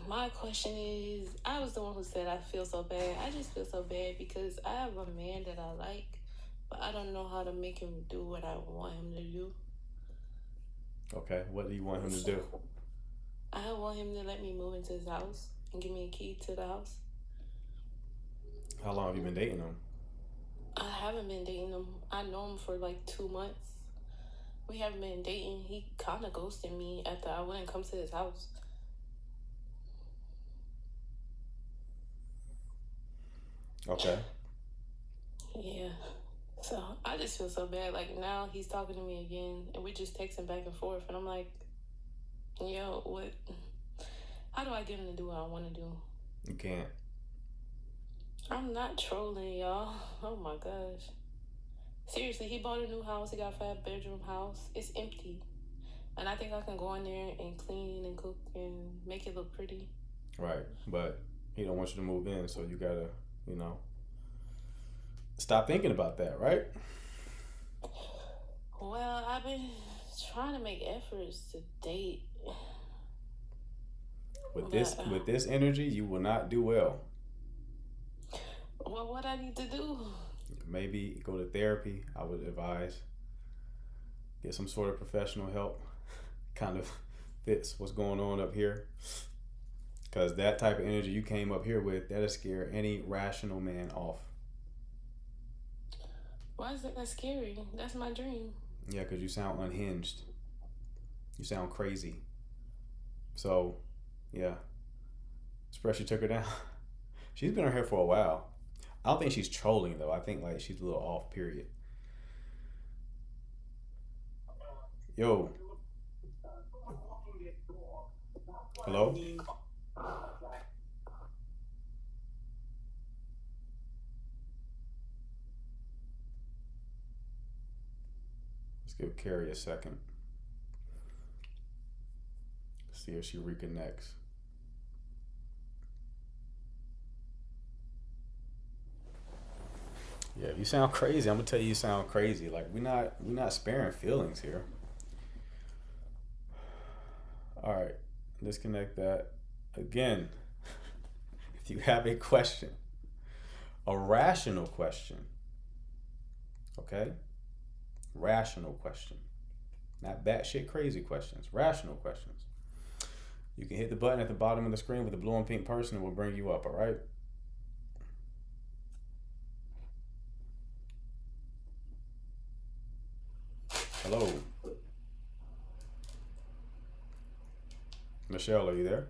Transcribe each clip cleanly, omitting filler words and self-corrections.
My question is, I was the one who said I feel so bad. I just feel so bad because I have a man that I like, but I don't know how to make him do what I want him to do. Okay, what do you want him to do? So I want him to let me move into his house and give me a key to the house. How long have you been dating him? I haven't been dating him. I know him for like 2 months. We haven't been dating. He kind of ghosted me after I wouldn't come to his house. Okay. Yeah. So I just feel so bad. Like now he's talking to me again and we just texting back and forth. And I'm like, yo, what? How do I get him to do what I want to do? You can't. I'm not trolling, y'all. Oh my gosh. Seriously, he bought a new house. He got a 5-bedroom house. It's empty. And I think I can go in there and clean and cook and make it look pretty. Right. But he don't want you to move in, so you gotta, you know, stop thinking about that, right? Well, I've been trying to make efforts to date, With but this energy, you will not do well. what I need to do? Maybe go to therapy. I would advise get some sort of professional help. Kind of fits what's going on up here. Because that type of energy you came up here with, that'll scare any rational man off. Why is that scary? That's my dream. Yeah, because you sound unhinged. You sound crazy. So, yeah. Especially took her down. She's been on here for a while. I don't think she's trolling though. I think like she's a little off. Period. Yo, hello. Let's give Carrie a second. See if she reconnects. Yeah, if you sound crazy, I'm gonna tell you sound crazy. Like we not sparing feelings here. All right, disconnect that again. If you have a question, a rational question, okay, rational question, not batshit crazy questions, rational questions. You can hit the button at the bottom of the screen with the blue and pink person, and we'll bring you up. All right. Hello, Michelle. Are you there?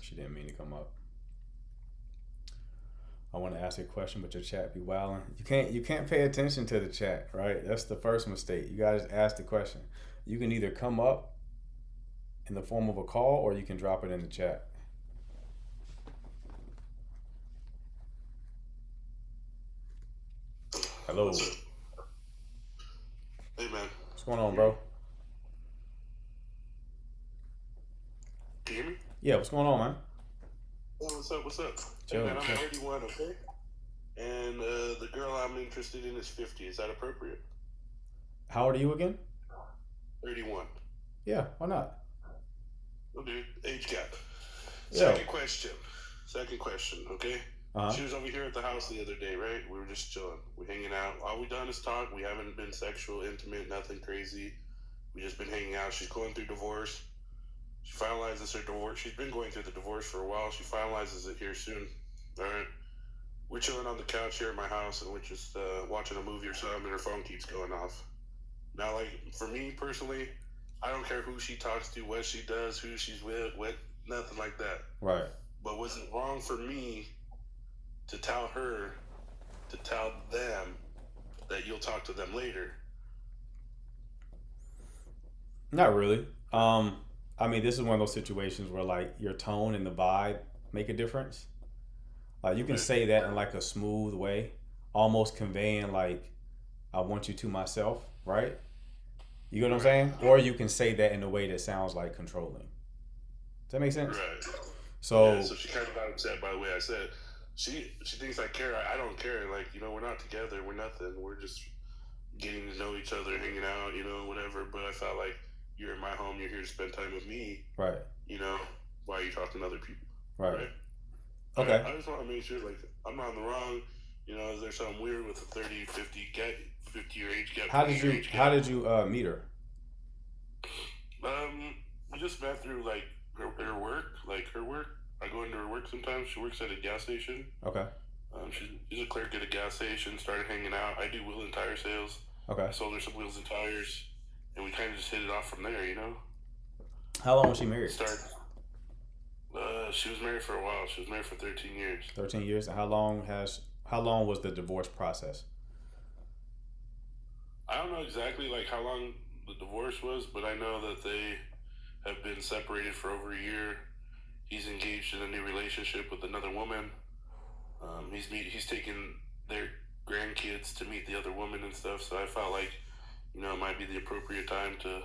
She didn't mean to come up. I want to ask a question, but your chat be wilding. You can't pay attention to the chat, right? That's the first mistake. You gotta just ask the question. You can either come up in the form of a call or you can drop it in the chat. What's Hello. up? Hey man, What's going on, bro? can you hear me? Yeah, what's going on, man? Oh, what's up? What's up? Hey man, Chilling, I'm chill. 31, okay? And the girl I'm interested in is 50. Is that appropriate? How old are you again? 31. Yeah, why not? Oh, dude, age gap. Yeah. Second question. Second question, okay? Uh huh. She was over here at the house the other day, right? We were just chilling. We're hanging out. All we done is talk. We haven't been sexual, intimate, nothing crazy. We just been hanging out. She's going through divorce. She finalizes her divorce. She's been going through the divorce for a while. She finalizes it here soon. All right. We're chilling on the couch here at my house, and we're just watching a movie or something, and her phone keeps going off. Now, like for me personally, I don't care who she talks to, what she does, who she's with, what nothing like that. Right. But was it wrong for me to tell her to tell them that you'll talk to them later? Not really. I mean, this is one of those situations where like your tone and the vibe make a difference. Like you can Okay. say that in like a smooth way, almost conveying like I want you to myself, right? You get what I'm Right. saying? Or you can say that in a way that sounds like controlling. Does that make sense? Right. Yeah. So So she kind of got upset by the way I said. She thinks I care. I don't care. Like we're not together. We're nothing. We're just getting to know each other, hanging out, whatever. But I felt like you're in my home, you're here to spend time with me, Right. why are you talking to other people? Right. Okay. I just want to make sure, like, I'm not in the wrong. Is there something weird with a 30, 50-year age gap? How did you meet her? We just met through, like, her work. Like, her work. I go into her work sometimes. She works at a gas station. Okay. She's a clerk at a gas station. Started hanging out. I do wheel and tire sales. Okay. I sold her some wheels and tires, and we kind of just hit it off from there, How long was she married? She was married for a while. She was married for 13 years. 13 years. And how long was the divorce process? I don't know exactly like how long the divorce was, but I know that they have been separated for over a year. He's engaged in a new relationship with another woman. He's taken their grandkids to meet the other woman and stuff. So I felt like, it might be the appropriate time to,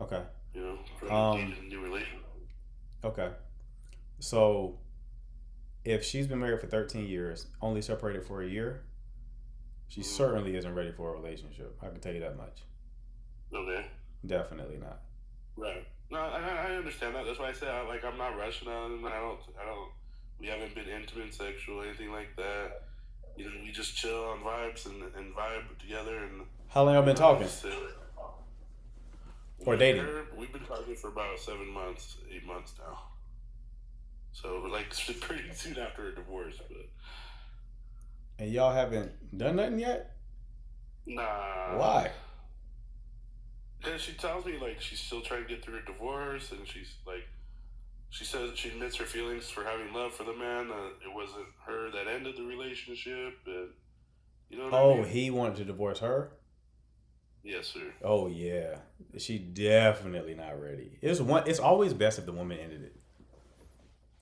Okay. engage in a new relationship. Okay. So, if she's been married for 13 years, only separated for a year, she certainly isn't ready for a relationship. I can tell you that much. Okay. Definitely not. Right. No, I understand that. That's why I say I'm not rushing on. I don't. We haven't been intimate, sexual, anything like that. We just chill on vibes and vibe together. And how long y'all been talking? Or dating? We've been talking for about 7 months, 8 months now. So like pretty soon after a divorce, but. And y'all haven't done nothing yet? Nah. Why? Because she tells me like she's still trying to get through a divorce, and she's like, she says she admits her feelings for having love for the man. It wasn't her that ended the relationship, and what I mean? He wanted to divorce her? Yes, sir. Oh yeah, she definitely not ready. It's always best if the woman ended it.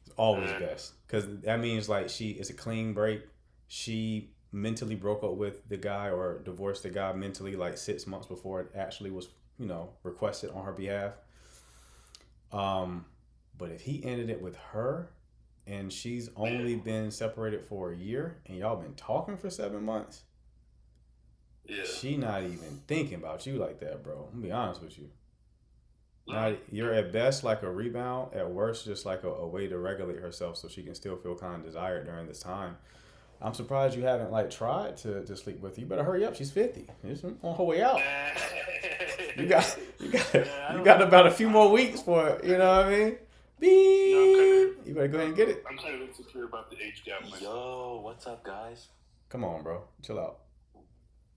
It's always best because that means like it's a clean break. She mentally broke up with the guy or divorced the guy mentally like 6 months before it actually was requested on her behalf. But if he ended it with her, and she's only been separated for a year, and y'all been talking for 7 months. Yeah. She not even thinking about you like that, bro. I'm gonna be honest with you. Now, you're at best like a rebound, at worst just like a way to regulate herself so she can still feel kind of desired during this time. I'm surprised you haven't like tried to sleep with her. You better hurry up. She's 50. She's on her way out. You got about a few more weeks for it. You know what I mean? Beep. You better go ahead and get it. I'm kind of insecure about the age gap. Yo, what's up, guys? Come on, bro. Chill out.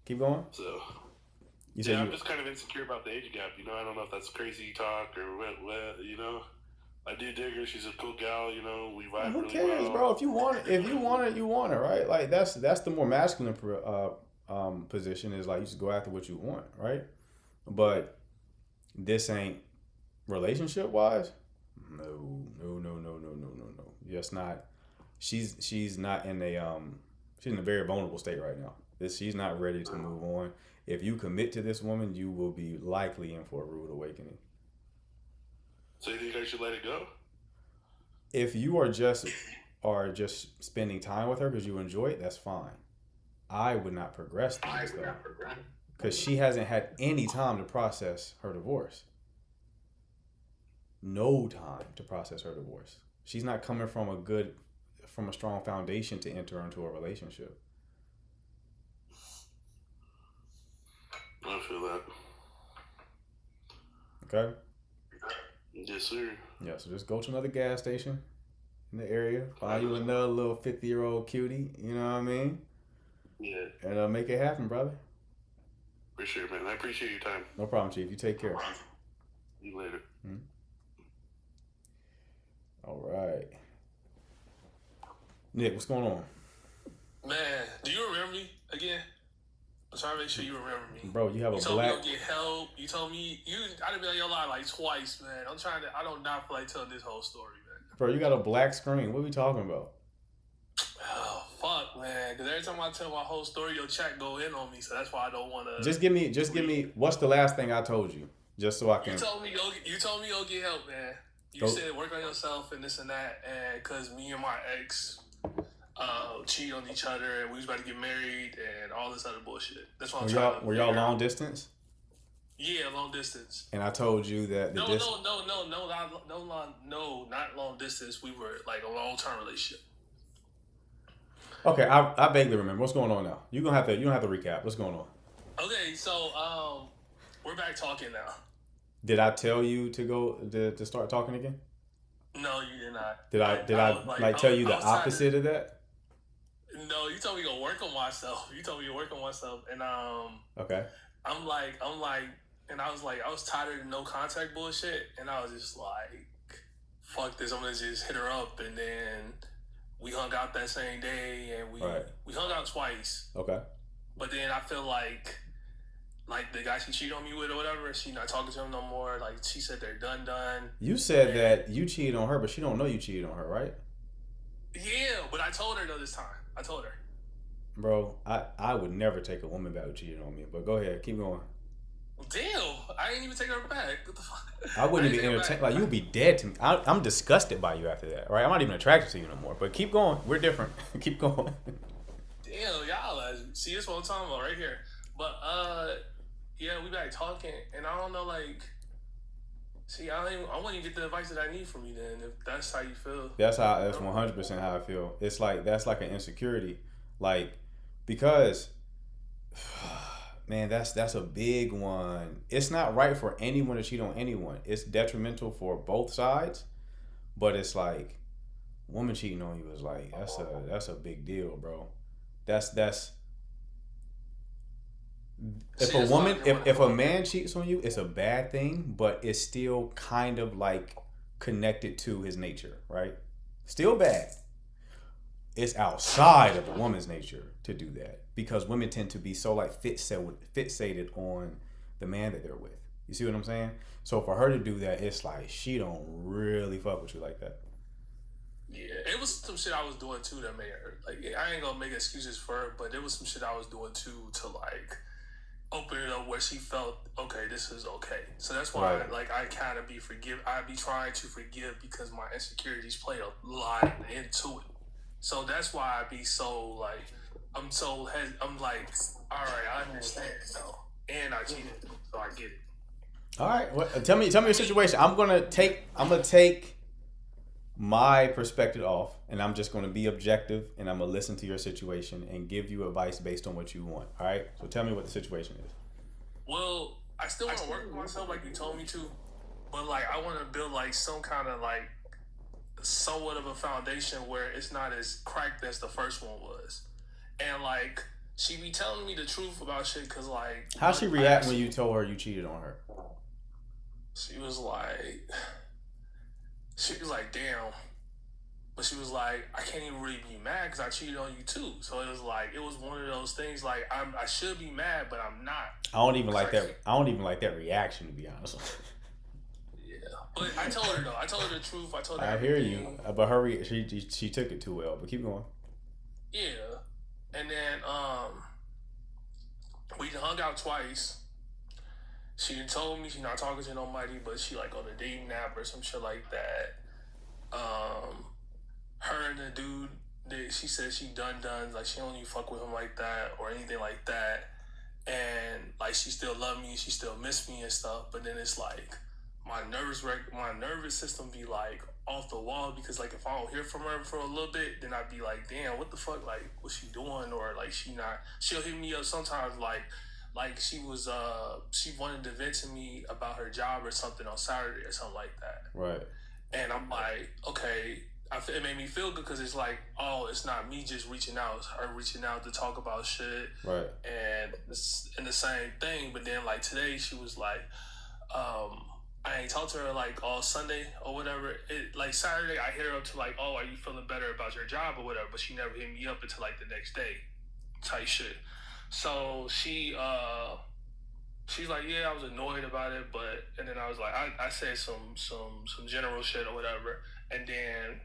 Keep going. So, I'm just kind of insecure about the age gap. I don't know if that's crazy talk or what. I do dig her. She's a cool gal. We vibe Who really cares, well. bro? If you want it, you want it, right? Like that's the more masculine position is like you just go after what you want, right? But this ain't relationship wise. No. Just not. She's not in a she's in a very vulnerable state right now. She's not ready to move on. If you commit to this woman, you will be likely in for a rude awakening. So you think I should let it go? If you are just spending time with her because you enjoy it, that's fine. I would not progress things though, because she hasn't had any time to process her divorce. No time to process her divorce. She's not coming from a strong foundation to enter into a relationship. I feel that. Okay? Yes, sir. Yeah, so just go to another gas station in the area, find you another little 50-year-old cutie, you know what I mean? Yeah. And make it happen, brother. For sure, man. I appreciate your time. No problem, Chief. You take care. See you later. All right. Nick, what's going on? Man, do you remember me again? I'm trying to make sure you remember me. Bro, you have a You told black... me you'll get help. You told me I done been on your line like twice, man. I don't not feel like telling this whole story, man. Bro, you got a black screen. What are we talking about? Oh, fuck, man. Because every time I tell my whole story, your chat go in on me, so that's why I don't want to... Just give me, what's the last thing I told you? Just so I can... You told me you'll get help, man. You said work on yourself and this and that, and because me and my ex, cheat on each other, and we was about to get married, and all this other bullshit. That's what I'm trying to. Were y'all long distance? Yeah, long distance. And I told you that No, not long distance. We were like a long-term relationship. Okay, I vaguely remember. What's going on now? You don't have to recap. What's going on? Okay, so we're back talking now. Did I tell you to go to start talking again? No, you did not. Did I tell you the opposite of that? No, you told me to work on myself. And okay. I'm like, and I was like, I was tired of the no contact bullshit, and I was just like, fuck this, I'm gonna just hit her up, and then we hung out that same day, and we hung out twice. Okay. But then I feel like the guy she cheated on me with or whatever, she not talking to him no more. Like, she said they're done. You said that you cheated on her, but she don't know you cheated on her, right? Yeah, but I told her though this time. I told her. Bro, I would never take a woman back who cheated on me, but go ahead, keep going. Damn, I didn't even take her back. What the fuck? I wouldn't even entertain. Like, you'd be dead to me. I'm disgusted by you after that, right? I'm not even attracted to you no more. But keep going. We're different. Keep going. Damn, y'all. See, this what I'm talking about right here. But yeah, we back talking, and I don't know, like, see, I wouldn't even get the advice that I need from you. Then, if that's how you feel. That's 100% how I feel. It's like that's like an insecurity, like, because. Man, that's a big one. It's not right for anyone to cheat on anyone. It's detrimental for both sides, but it's like, woman cheating on you is like, that's a big deal, bro. If a man cheats on you, it's a bad thing, but it's still kind of like connected to his nature, right? Still bad. It's outside of a woman's nature to do that, because women tend to be so like fixated on the man that they're with. You see what I'm saying? So for her to do that, it's like she don't really fuck with you like that. Yeah, it was some shit I was doing too that made her, like, I ain't gonna make excuses for her, but there was some shit I was doing too to like open it up where she felt, okay, this is okay. So that's why I kind of I be trying to forgive, because my insecurities play a lot into it. So that's why I be so like, I'm like, all right, I understand though, and I cheated, so I get it. All right, well, tell me your situation. I'm gonna take my perspective off, and I'm just gonna be objective, and I'm gonna listen to your situation and give you advice based on what you want. All right, so tell me what the situation is. Well, I still want to work with myself like you told me to, but like I want to build like some kind of like somewhat of a foundation where it's not as cracked as the first one was. And like, she be telling me the truth about shit, cause like, how she react when you told her you cheated on her? She was like, damn. But she was like, I can't even really be mad because I cheated on you too. So it was like, it was one of those things like, I should be mad, but I'm not. I don't even like that. I don't even like that reaction, to be honest. But I told her though. I told her the truth. I told her. I hear you, but she took it too well. But keep going. Yeah, and then we hung out twice. She told me she not talking to nobody, but she like on a dating app or some shit like that. Her and the dude, she said she done, like she don't even fuck with him like that or anything like that, and like she still love me, she still miss me and stuff. But then it's like, my nervous system be like off the wall, because like if I don't hear from her for a little bit, then I'd be like, damn, what the fuck, like what's she doing? Or like she'll hit me up sometimes like she was she wanted to vent to me about her job or something on Saturday or something like that. Right. And I'm like, okay, it made me feel good, because it's like, oh, it's not me just reaching out, it's her reaching out to talk about shit. Right. And the same thing. But then like today she was like, I ain't talked to her like all Sunday or whatever. Like Saturday, I hit her up to like, oh, are you feeling better about your job or whatever? But she never hit me up until like the next day, type shit. So she's like, yeah, I was annoyed about it, and then I was like, I said some general shit or whatever, and then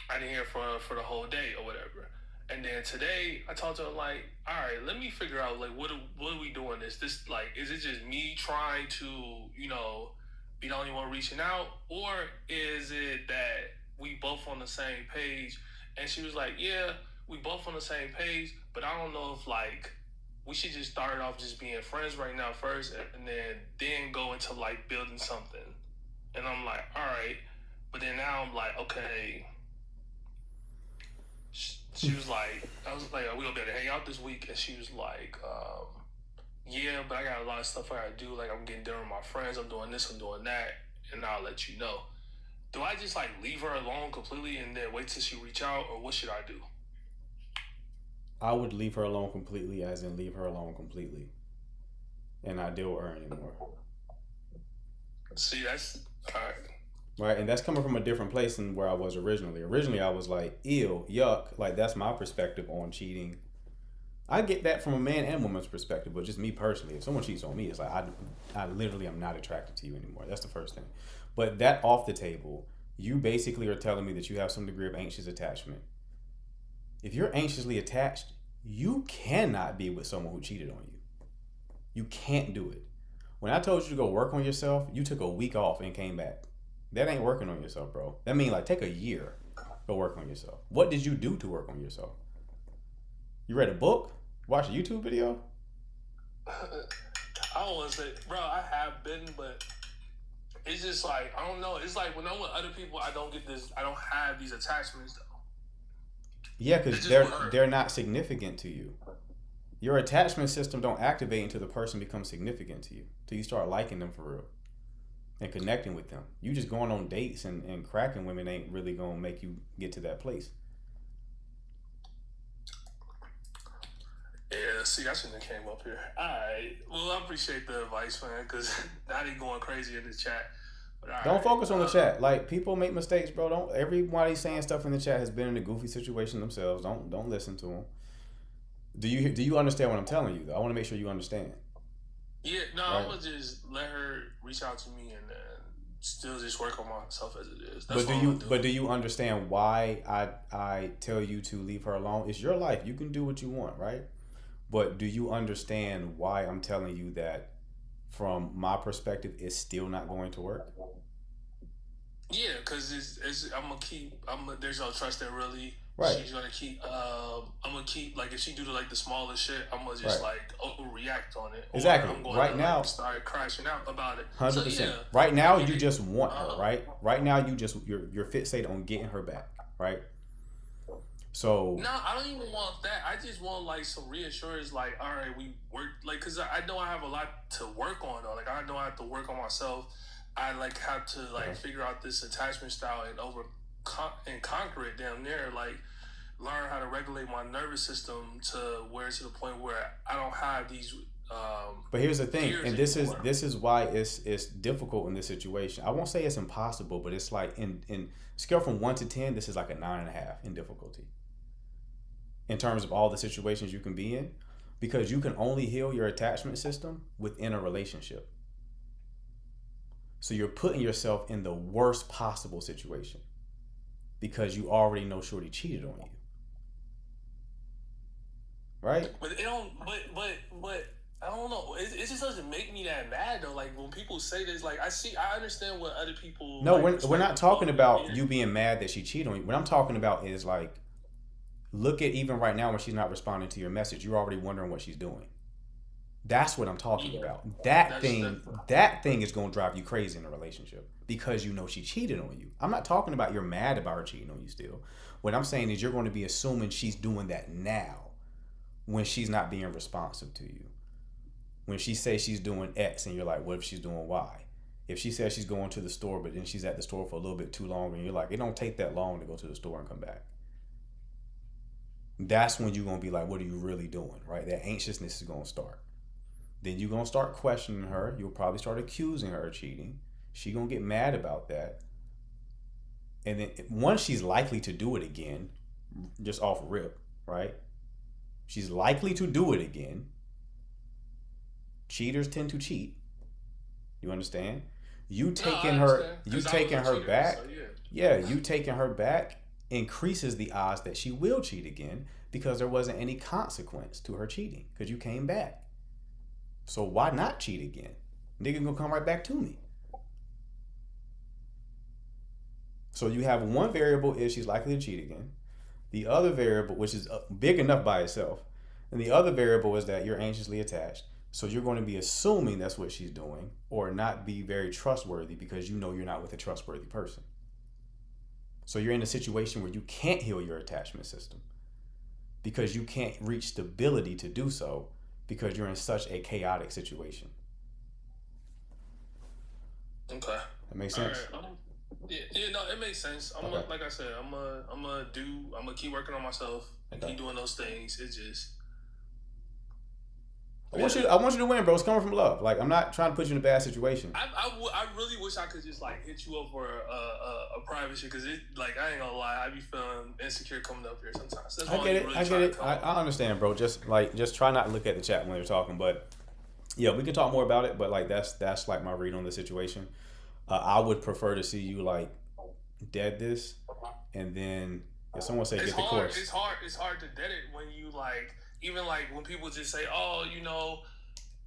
I didn't hear for the whole day or whatever. And then today I talked to her like, all right, let me figure out like what are we doing this like, is it just me trying to, you know, be the only one reaching out, or is it that we both on the same page And she was like, yeah, we both on the same page, but I don't know if like we should just start off just being friends right now first, and then go into like building something. And I'm like, all right, but then now I'm like, okay. She was like, I was like, are we gonna be able to hang out this week? And she was like, yeah, but I got a lot of stuff I gotta do. Like I'm getting dinner with my friends, I'm doing this, I'm doing that, and I'll let you know. Do I just like leave her alone completely and then wait till she reach out, or what should I do? I would leave her alone completely, as in leave her alone completely, and not deal with her anymore. See, that's all right. Right, and that's coming from a different place than where I was originally. Originally, I was like, ew, yuck. Like, that's my perspective on cheating. I get that from a man and woman's perspective, but just me personally, if someone cheats on me, it's like, I literally am not attracted to you anymore. That's the first thing. But that off the table, you basically are telling me that you have some degree of anxious attachment. If you're anxiously attached, you cannot be with someone who cheated on you. You can't do it. When I told you to go work on yourself, you took a week off and came back. That ain't working on yourself, bro. That means like take a year, go work on yourself. What did you do to work on yourself? You read a book? Watched a YouTube video? I don't want to say, bro, I have been, but it's just like, I don't know. It's like when I'm with other people, I don't have these attachments though. Yeah, because they're not significant to you. Your attachment system don't activate until the person becomes significant to you, till you start liking them for real and connecting with them. You just going on dates and cracking women ain't really gonna make you get to that place. Yeah, see, I shouldn't have came up here. All right. Well, I appreciate the advice, man, because now they going crazy in the chat. But don't focus on the chat. Like, people make mistakes, bro. Don't. Everybody saying stuff in the chat has been in a goofy situation themselves. Don't listen to them. Do you understand what I'm telling you, though? I want to make sure you understand. Yeah, no, right? I'm gonna just let her reach out to me and then still just work on myself as it is. That's but do you understand why I tell you to leave her alone? It's your life. You can do what you want, right? But do you understand why I'm telling you that from my perspective, it's still not going to work? Yeah, because there's no trust there really. Right. She's gonna keep. I'm gonna keep like if she do the smallest shit, I'm gonna just like overreact on it. Exactly. I'm going right to, now, start crashing out about it. 100%. So, yeah. Right now, you just want her. Right now, you're fixated on getting her back. Right. So no, I don't even want that. I just want like some reassurance. Like, all right, we work. Like, cause I know I have a lot to work on though. Like, I know I have to work on myself. I like have to like figure out this attachment style and conquer it damn near. Like, learn how to regulate my nervous system to the point where I don't have these. But here's the thing, and this is why it's difficult in this situation. I won't say it's impossible, but it's like in scale from 1 to 10, this is like a 9.5 in difficulty. In terms of all the situations you can be in, because you can only heal your attachment system within a relationship. So you're putting yourself in the worst possible situation because you already know shorty cheated on you. Right? But it don't. But I don't know. It just doesn't make me that mad though. Like when people say this, like I understand what other people. No, we're not talking about you being mad that she cheated on you. What I'm talking about is like, look at even right now when she's not responding to your message. You're already wondering what she's doing. That's what I'm talking about. That thing is going to drive you crazy in a relationship because you know she cheated on you. I'm not talking about you're mad about her cheating on you still. What I'm saying is you're going to be assuming she's doing that now when she's not being responsive to you. When she says she's doing X and you're like, what if she's doing Y? If she says she's going to the store, but then she's at the store for a little bit too long and you're like, it don't take that long to go to the store and come back. That's when you're going to be like, what are you really doing, right? That anxiousness is going to start. Then you're going to start questioning her. You'll probably start accusing her of cheating. She's going to get mad about that. And then once she's likely to do it again, just off rip, right? She's likely to do it again. Cheaters tend to cheat. You understand? You taking her back. So yeah, you taking her back increases the odds that she will cheat again because there wasn't any consequence to her cheating because you came back. So why not cheat again? Nigga gonna come right back to me. So you have one variable is she's likely to cheat again. The other variable, which is big enough by itself, and the other variable is that you're anxiously attached. So you're going to be assuming that's what she's doing, or not be very trustworthy because you know you're not with a trustworthy person. So you're in a situation where you can't heal your attachment system because you can't reach stability to do so because you're in such a chaotic situation. Okay. That makes sense? All right. Yeah, no, it makes sense. Okay. Like I said, I'm gonna keep working on myself and Okay. keep doing those things. It's just. I want you to win, bro. It's coming from love. Like, I'm not trying to put you in a bad situation. I really wish I could just like hit you up for a private shit, because it, like, I ain't gonna lie, I be feeling insecure coming up here sometimes. That's I get it. really I get it. I understand, bro. Just try not to look at the chat when you're talking. But yeah, we can talk more about it. But like that's like my read on the situation. I would prefer to see you like dead this, and then if someone say it's get the hard. course. It's hard to dead it when you like, even like when people just say, oh, you know,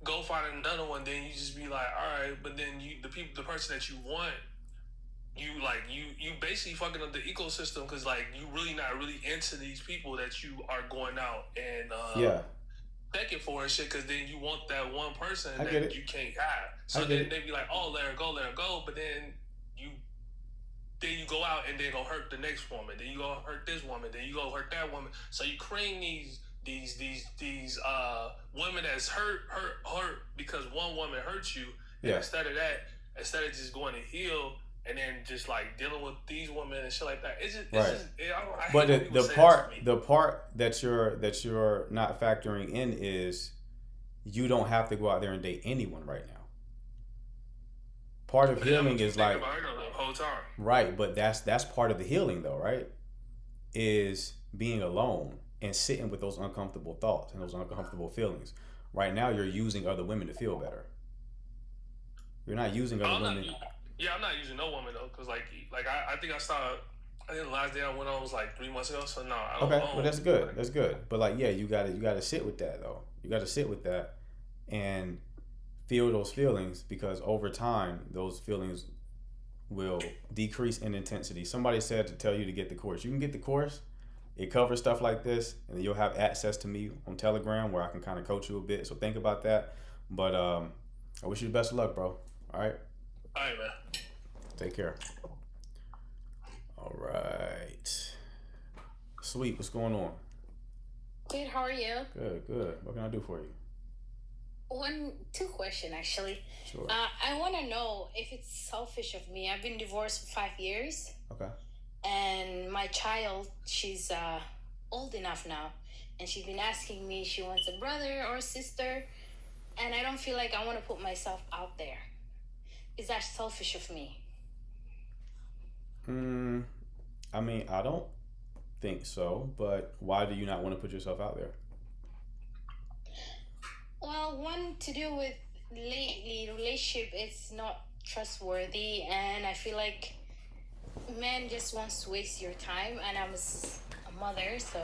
go find another one, then you just be like, all right, but then the person that you want, you basically fucking up the ecosystem, because like you really not really into these people that you are going out and begging for and shit, because then you want that one person that you can't have. So then they be like, oh, let her go, but then you go out and then go hurt the next woman, then you go hurt this woman, then you go hurt that woman. So you create these women that's hurt because one woman hurt you. And instead of just going to heal and then just like dealing with these women and shit like that, it's just but the part that you're not factoring in is you don't have to go out there and date anyone right now. Part of healing is like whole time. Right, but that's part of the healing though, right? Is being alone and sitting with those uncomfortable thoughts and those uncomfortable feelings. Right now, you're using other women to feel better. You're not using other women. I'm not using no woman though, because like I think the last day I went on was like 3 months ago. So no, I don't. Okay, well that's good. That's good. But like, yeah, you gotta sit with that though. You gotta sit with that and feel those feelings, because over time, those feelings will decrease in intensity. Somebody said to tell you to get the course. You can get the course. It covers stuff like this, and then you'll have access to me on Telegram where I can kind of coach you a bit. So think about that. But I wish you the best of luck, bro. All right? All right, man. Take care. All right. Sweet, what's going on? Good, how are you? Good. What can I do for you? Two questions actually. Sure. I want to know if it's selfish of me. I've been divorced for 5 years. Okay. And my child, she's old enough now, and she's been asking me she wants a brother or a sister, and I don't feel like I want to put myself out there. Is that selfish of me? I mean, I don't think so, but why do you not want to put yourself out there? Well, one to do with lately relationship, it's not trustworthy, and I feel like man just wants to waste your time, and I'm a mother, so.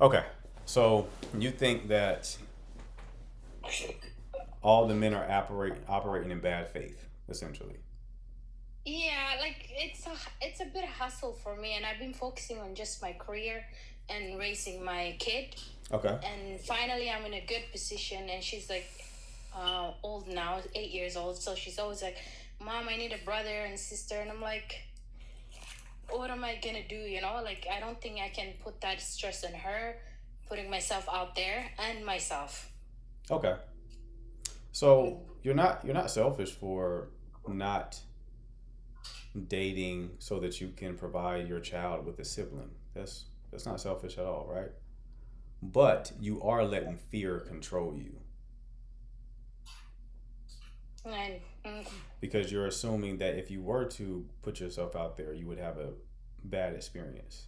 Okay, so you think that all the men are operating in bad faith, essentially? Yeah, like it's a bit of hustle for me, and I've been focusing on just my career and raising my kid. Okay. And finally, I'm in a good position, and she's like old now, 8 years old. So she's always like, "Mom, I need a brother and sister," and I'm like, "What am I gonna do?" You know, like I don't think I can put that stress on her, putting myself out there and myself. Okay. So you're not selfish for not dating so that you can provide your child with a sibling. That's not selfish at all, right? But you are letting fear control you. Because you're assuming that if you were to put yourself out there, you would have a bad experience.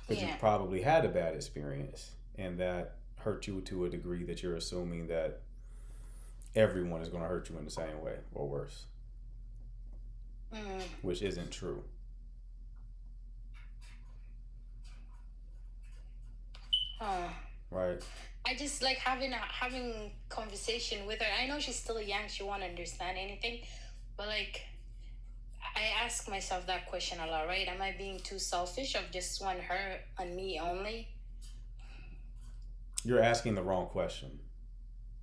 Because you probably had a bad experience, and that hurt you to a degree that you're assuming that everyone is going to hurt you in the same way or worse. Which isn't true. Right? I just like having conversation with her. I know she's still young; she won't understand anything, but like I ask myself that question a lot, right? Am I being too selfish of just want her and me only? You're asking the wrong question.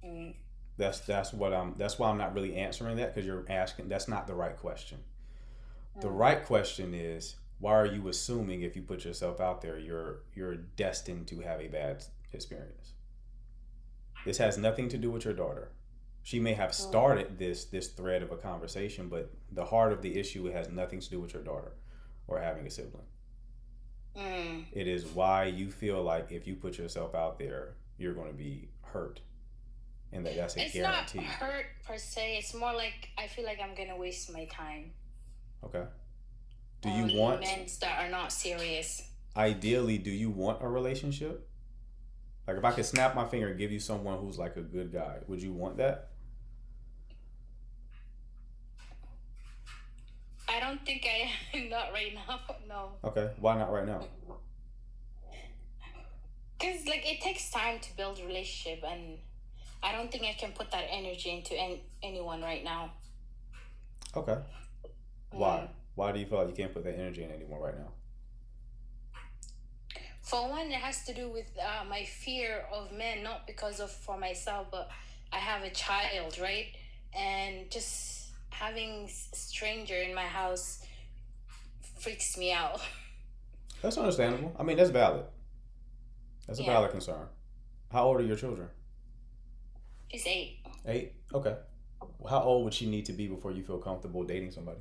Mm. That's why I'm not really answering that, because you're asking, that's not the right question. The Mm. right question is, why are you assuming if you put yourself out there you're destined to have a bad experience? This has nothing to do with your daughter. She may have Mm. started this thread of a conversation, but the heart of the issue has nothing to do with your daughter or having a sibling. Mm. It is why you feel like if you put yourself out there, you're going to be hurt, and that's a It's not guarantee. hurt per se. It's more like I feel like I'm gonna waste my time Okay. Do on you want, men that are not serious. ideally, do you want a relationship? Like, if I could snap my finger and give you someone who's like a good guy, would you want that? I don't think I not right now. No, Okay. Why not right now? because like it takes time to build a relationship, and I don't think I can put that energy into anyone right now. Okay. Why? Mm. Why do you feel like you can't put that energy in anyone right now? For one, it has to do with my fear of men, not because of for myself, but I have a child, right? And just having stranger in my house freaks me out. That's understandable. I mean, that's valid. That's a Yeah, valid concern. How old are your children? she's 8. 8? Okay. How old would she need to be before you feel comfortable dating somebody?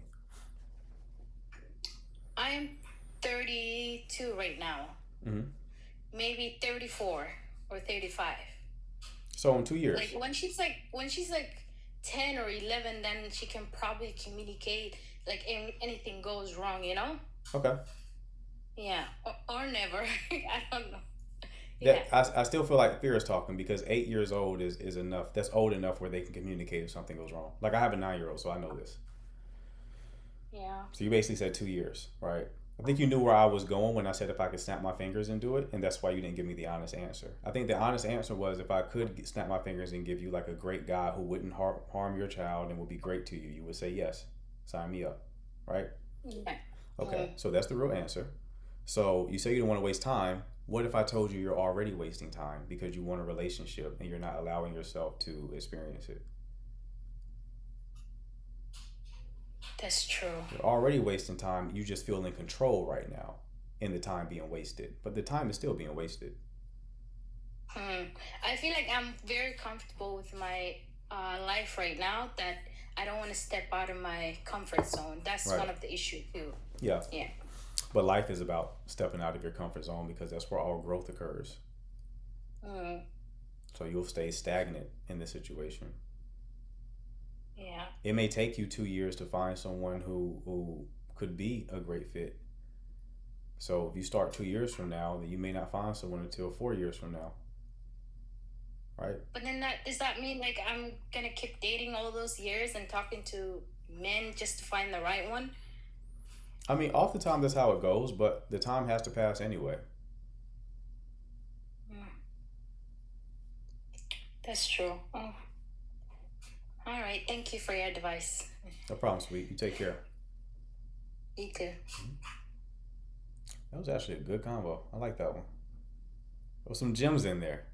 I'm 32 right now, Hmm. maybe 34 or 35. So in 2 years. Like when she's like 10 or 11, then she can probably communicate. Like anything goes wrong, you know? Okay. Yeah, or never. I don't know. Yeah. I still feel like fear is talking, because 8 years old is enough. That's old enough where they can communicate if something goes wrong. Like, I have a 9-year-old, so I know this. Yeah. So you basically said 2 years, right? I think you knew where I was going when I said if I could snap my fingers and do it, and that's why you didn't give me the honest answer. I think the honest answer was, if I could snap my fingers and give you like a great guy who wouldn't harm your child and would be great to you, you would say yes, sign me up, right? Yeah. Okay, so that's the real answer. So you say you don't want to waste time. What if I told you you're already wasting time because you want a relationship and you're not allowing yourself to experience it? That's true. You're already wasting time. You just feel in control right now in the time being wasted. But the time is still being wasted. I feel like I'm very comfortable with my life right now, that I don't want to step out of my comfort zone. That's Right. one of the issues too. Yeah. Yeah. But life is about stepping out of your comfort zone, because that's where all growth occurs. Mm, So you'll stay stagnant in this situation. yeah. It may take you 2 years to find someone who could be a great fit. So if you start 2 years from now, then you may not find someone until 4 years from now, right? But then does that mean like I'm gonna keep dating all those years and talking to men just to find the right one? I mean, off the time, that's how it goes, but the time has to pass anyway. Mm, that's true. Oh. All right. Thank you for your advice. No problem, sweet. You take care. You too. That was actually a good combo. I like that one. There was some gems in there,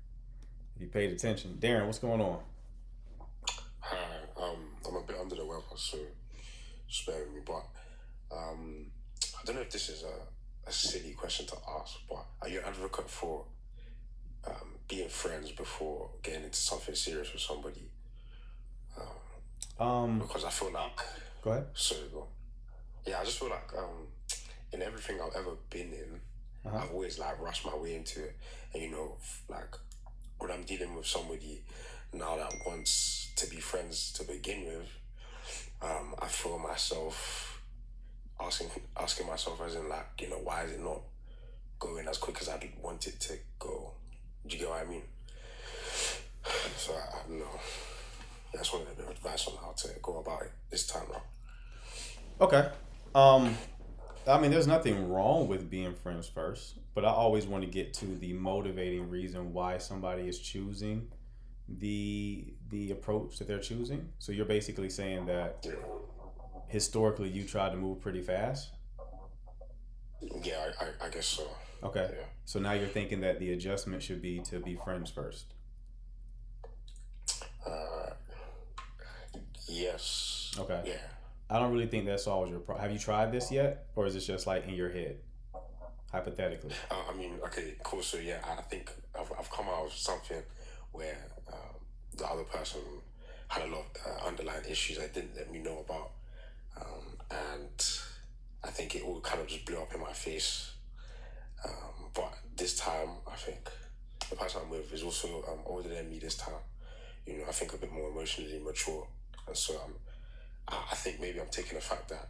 if you paid attention. Darren, what's going on? Hi, I'm a bit under the weather, so spare me. But I don't know if this is a silly question to ask, but are you an advocate for being friends before getting into something serious with somebody? Because I feel like, Go ahead. sorry, go. Yeah, I just feel like in everything I've ever been in, Uh-huh. I've always like rushed my way into it, and like when I'm dealing with somebody now that wants to be friends to begin with, I feel myself asking myself, as in like, why is it not going as quick as I'd want it to go? Do you get what I mean? So I don't know. I just wanted a bit of advice on how to go about it this time around. Okay. I mean, there's nothing wrong with being friends first. but I always want to get to the motivating reason why somebody is choosing the approach that they're choosing. So you're basically saying that historically you tried to move pretty fast. Yeah, I guess so. Okay. Yeah. So now you're thinking that the adjustment should be to be friends first. Yes. Okay. Yeah. I don't really think that solves your problem. Have you tried this yet, or is this just like in your head, hypothetically? I mean, okay, cool. So yeah, I think I've come out of something where the other person had a lot of underlying issues I didn't let me know about, and I think it all kind of just blew up in my face. But this time, I think the person I'm with is also older than me this time. You know, I think a bit more emotionally mature, and so I think maybe I'm taking the fact that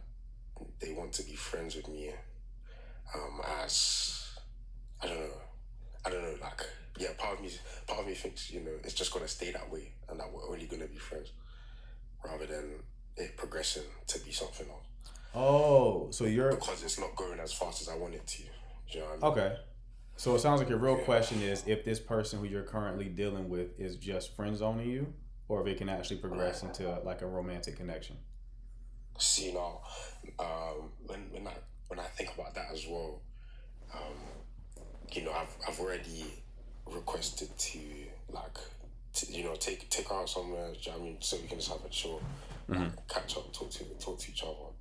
they want to be friends with me as I don't know, like, yeah, part of me thinks, you know, it's just gonna stay that way and that we're only gonna be friends rather than it progressing to be something else. Oh, so you're Because it's not going as fast as I want it to. Do you know what I mean? okay. So it sounds like your real question is if this person who you're currently dealing with is just friend zoning you, or if it can actually progress into like a romantic connection. See now, when I think about that as well, you know, I've already requested to you know, take her out somewhere. Do you know what I mean? So we can just have a chill, like, catch up, talk to each other.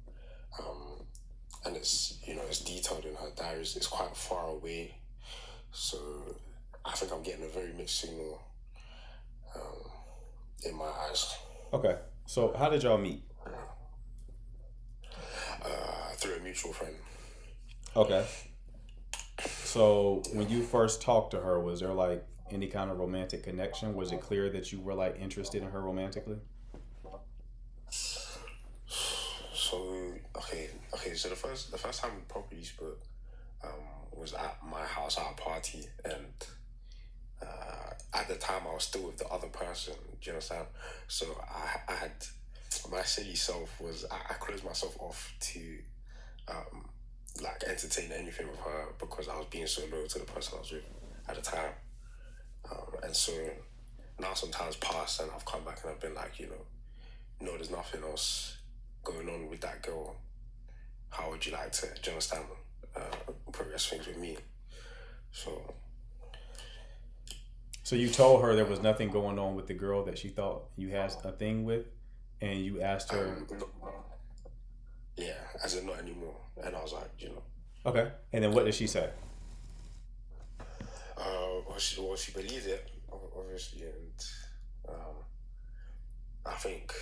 And it's, you know, it's detailed in her diaries. It's quite far away, so I think I'm getting a very mixed signal in my eyes. Okay. So how did y'all meet? Through a mutual friend. Okay. So when you first talked to her, was there like any kind of romantic connection? Was it clear that you were like interested in her romantically? So okay. So the first time we properly spoke was at my house at a party, and at the time I was still with the other person. Do you understand? So I had my silly self was I closed myself off to like entertain anything with her because I was being so loyal to the person I was with at the time. And so now some time's passed and I've come back and I've been like, you know, no, there's nothing else going on with that girl. How would you like to, do you understand, progress things with me? So you told her there was nothing going on with the girl that she thought you had a thing with, and you asked her. Yeah, as in not anymore. And I was like, you know. Okay. And then what did she say? Well, she believed it, obviously, and I think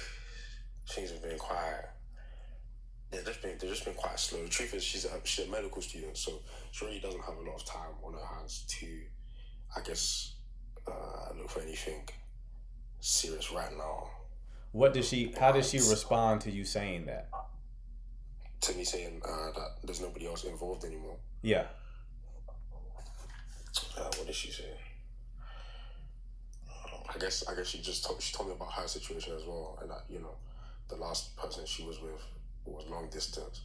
things have been quite. They've just been quite slow. The truth is, she's a medical student, so she really doesn't have a lot of time on her hands to, I guess, look for anything serious right now. How did she respond to you saying that? To me saying that there's nobody else involved anymore. Yeah. What did she say? I guess she told me about her situation as well, and that, you know, the last person she was with was long distance,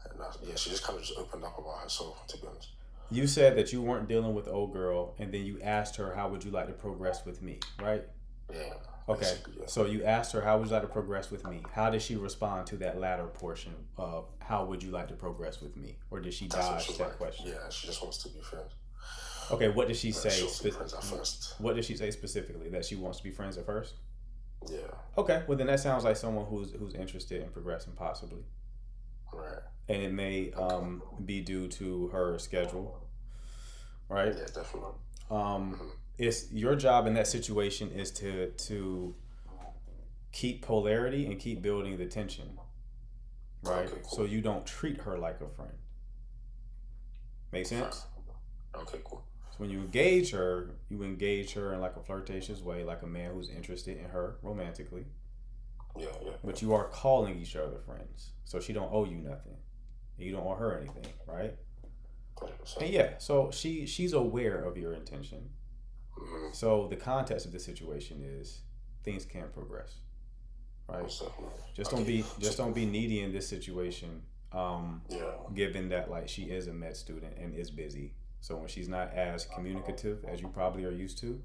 and she just kind of just opened up about herself, to be honest. You said that you weren't dealing with the old girl, and then you asked her, how would you like to progress with me, right? Yeah. Okay, yeah. So you asked her, how would you like to progress with me? How did she respond to that latter portion of how would you like to progress with me? Or did she dodge that question? Yeah, she just wants to be friends. Okay, what did she say? She wants to be friends at first. What did she say specifically? That she wants to be friends at first? Yeah. Okay, well then that sounds like someone who's interested in progressing possibly. Right. And it may be due to her schedule, right? Yeah, definitely. It's your job in that situation is to keep polarity and keep building the tension, right? Okay, cool. So you don't treat her like a friend. Make sense? Okay, cool. So when you engage her in like a flirtatious way, like a man who's interested in her romantically. Yeah. But you are calling each other friends, so she don't owe you nothing, and you don't owe her anything, right? 100%. And yeah, so she's aware of your intention. Mm-hmm. So the context of the situation is things can progress, right? Just don't be needy in this situation. Given that like she is a med student and is busy, So when she's not as communicative as you probably are used to,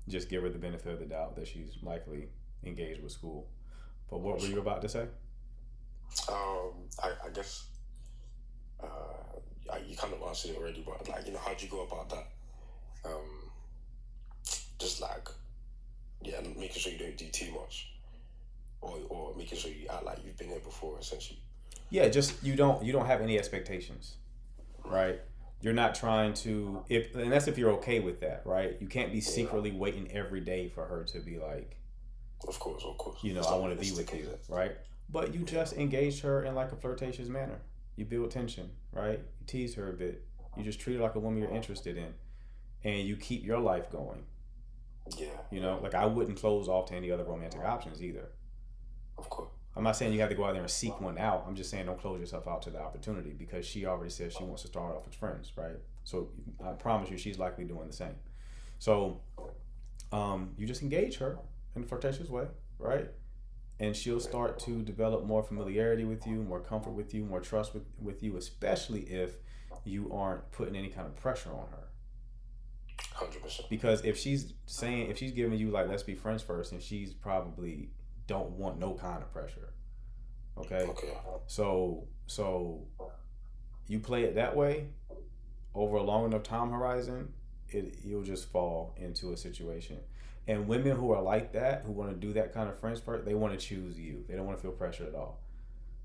just give her the benefit of the doubt that she's likely engaged with school. But what were you about to say? I guess you kind of answered it already, but like, you know, how do you go about that? Just like, yeah, making sure you don't do too much, or making sure you act like you've been here before, essentially. Yeah, just you don't have any expectations, right? You're not trying to, and that's if you're okay with that, right? You can't be secretly waiting every day for her to be like, Of course. you know, I want to be with you, right? But you just engage her in like a flirtatious manner. You build tension, right? You tease her a bit. You just treat her like a woman you're interested in, and you keep your life going. Yeah. You know, like I wouldn't close off to any other romantic options either. Of course. I'm not saying you have to go out there and seek one out. I'm just saying don't close yourself out to the opportunity, because she already says she wants to start off as friends, right? So I promise you she's likely doing the same. So you just engage her in a flirtatious way, right? And she'll start to develop more familiarity with you, more comfort with you, more trust with you, especially if you aren't putting any kind of pressure on her. 100%. Because if she's giving you like, let's be friends first, and she's probably don't want no kind of pressure. Okay? So you play it that way over a long enough time horizon, you'll just fall into a situation. And women who are like that, who want to do that kind of friends first, they want to choose you. They don't want to feel pressure at all.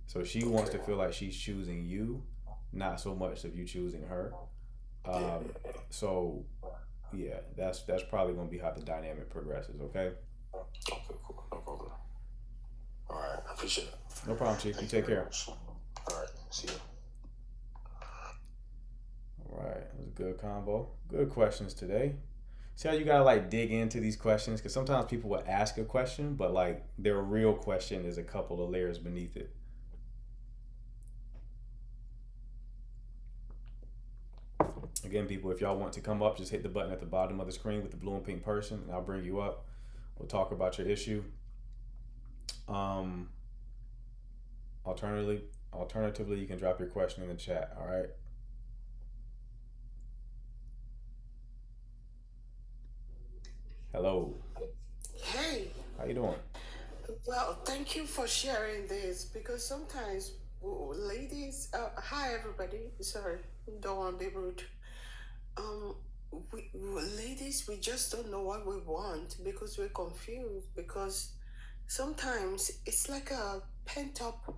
So she wants to feel like she's choosing you, not so much of you choosing her. So yeah, that's probably going to be how the dynamic progresses. Okay. Okay, cool. No problem. All right, I appreciate it. No problem, Chief. You take care. All right, see you. All right, it was a good combo. Good questions today. See how you gotta like dig into these questions, because sometimes people will ask a question, but like their real question is a couple of layers beneath it. Again, people, if y'all want to come up, just hit the button at the bottom of the screen with the blue and pink person, and I'll bring you up. We'll talk about your issue. Alternatively, you can drop your question in the chat. All right. Hello. Hey. How you doing? Well, thank you for sharing this, because sometimes ladies, hi everybody. Sorry, don't want to be rude. Ladies, we just don't know what we want because we're confused. Because sometimes it's like a pent up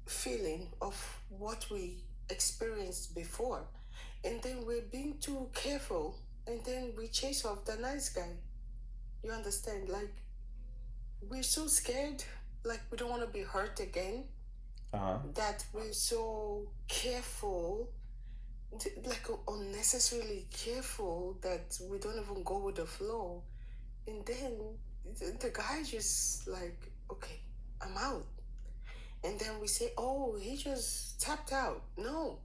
feeling of what we experienced before, and then we're being too careful, and then we chase off the nice guy. You understand? Like, we're so scared, like we don't want to be hurt again, that we're so careful, like unnecessarily careful, that we don't even go with the flow. And then the guy just like, okay, I'm out. And then we say, oh, he just tapped out. No,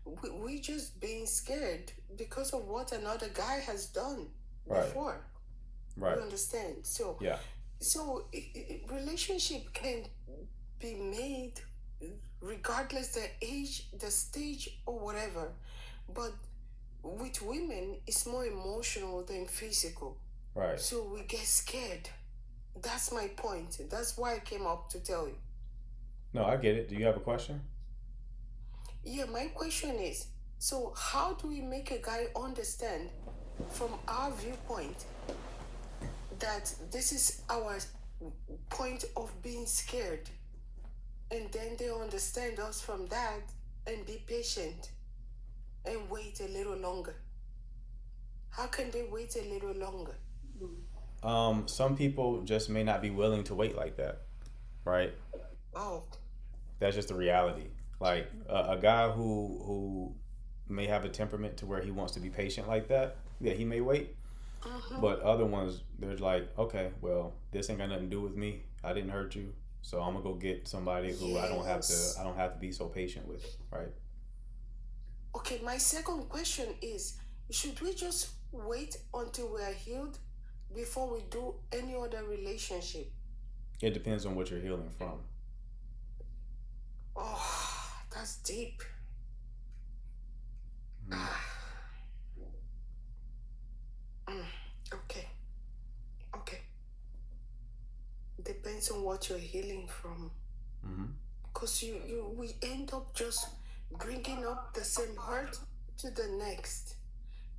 we just being scared because of what another guy has done before. Right. You understand? So yeah. So relationship can be made regardless the age, the stage, or whatever. But with women, it's more emotional than physical. Right. So we get scared. That's my point. That's why I came up to tell you. No, I get it. Do you have a question? Yeah, my question is, so how do we make a guy understand from our viewpoint that this is our point of being scared, and then they understand us from that and be patient and wait a little longer? How can they wait a little longer? Some people just may not be willing to wait like that, right? Oh, that's just the reality. Like a guy who may have a temperament to where he wants to be patient like that, yeah, he may wait. But other ones, they're like, okay, well, this ain't got nothing to do with me. I didn't hurt you, so I'm gonna go get somebody who I don't have to be so patient with, right? Okay, my second question is, should we just wait until we are healed before we do any other relationship? It depends on what you're healing from. Oh, that's deep. Okay. Okay. Depends on what you're healing from. Because we end up just bringing up the same hurt to the next.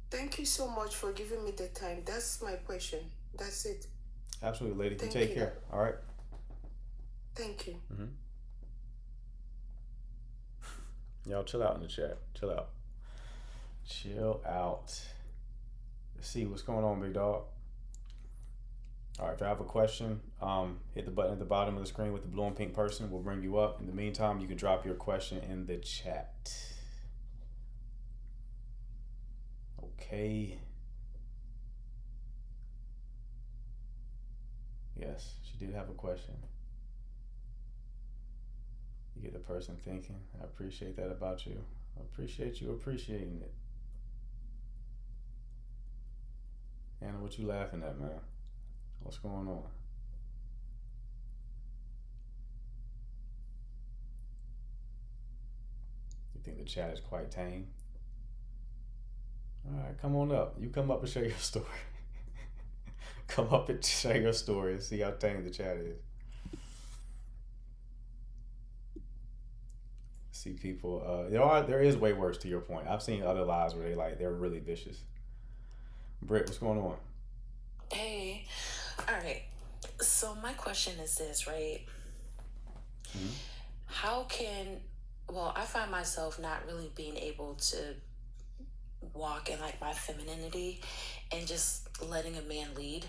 Thank you so much for giving me the time. That's my question. That's it. Absolutely, lady. You Thank take you. care. All right. Thank you. Y'all chill out in the chat. Chill out. Chill out. Let's see what's going on, big dog. All right, if you have a question, hit the button at the bottom of the screen with the blue and pink person. We'll bring you up. In the meantime, you can drop your question in the chat. Okay. Yes, she did have a question. You get the person thinking. I appreciate that about you. I appreciate you appreciating it. Anna, what you laughing at, man? What's going on? You think the chat is quite tame? All right, come on up. You come up and share your story. Come up and share your story and see how tame the chat is. See people. There is way worse. To your point, I've seen other lives where they're really vicious. Britt, what's going on? Hey, all right. So my question is this, right? How I find myself not really being able to walk in like my femininity and just letting a man lead.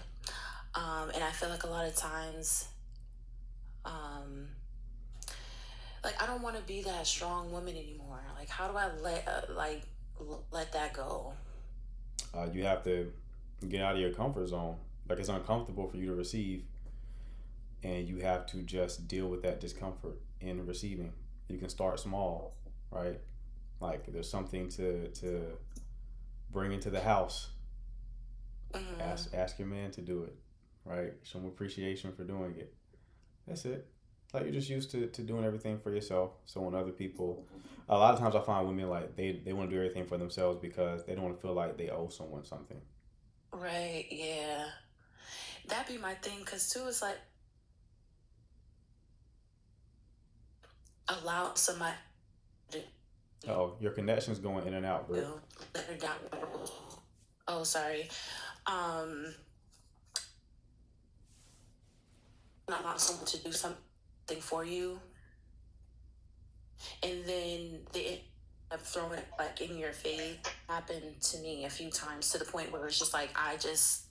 And I feel like a lot of times, like I don't want to be that strong woman anymore. Like, how do I let that go? You have to get out of your comfort zone. Like, it's uncomfortable for you to receive, and you have to just deal with that discomfort in receiving. You can start small, right? Like, there's something to bring into the house. Ask your man to do it, right? Show him appreciation for doing it. That's it. Like, you're just used to doing everything for yourself. So when other people, a lot of times I find women like they want to do everything for themselves because they don't want to feel like they owe someone something. Right, yeah. That'd be my thing, because too, it's like allow somebody to Oh, your connection's going in and out, Britt. let her down. Oh, sorry. Not allow someone to do something for you, and then they end up throwing it like in your face. Happened to me a few times, to the point where it's just like I just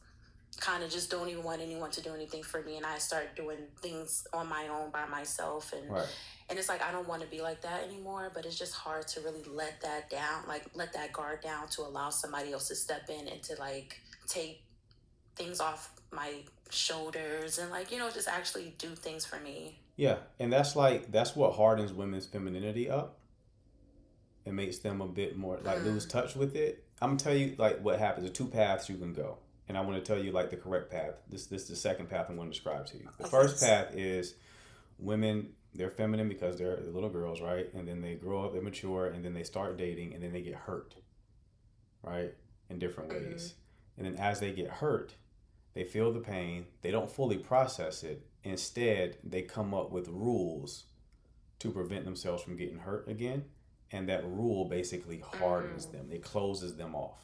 kind of just don't even want anyone to do anything for me, and I start doing things on my own by myself, and Right. and it's like I don't want to be like that anymore, but it's just hard to really let that down, like let that guard down, to allow somebody else to step in and to like take things off my shoulders and like, just actually do things for me. Yeah, and that's what hardens women's femininity up. It makes them a bit more like lose touch with it. I'm gonna tell you like what happens. There's two paths you can go, and I want to tell you like the correct path. This is the second path I'm going to describe to you. The first path is women. They're feminine because they're little girls, right? And then they grow up, they mature, and then they start dating, and then they get hurt, right? In different ways. And then as they get hurt, they feel the pain. They don't fully process it. Instead, they come up with rules to prevent themselves from getting hurt again. And that rule basically hardens them. It closes them off.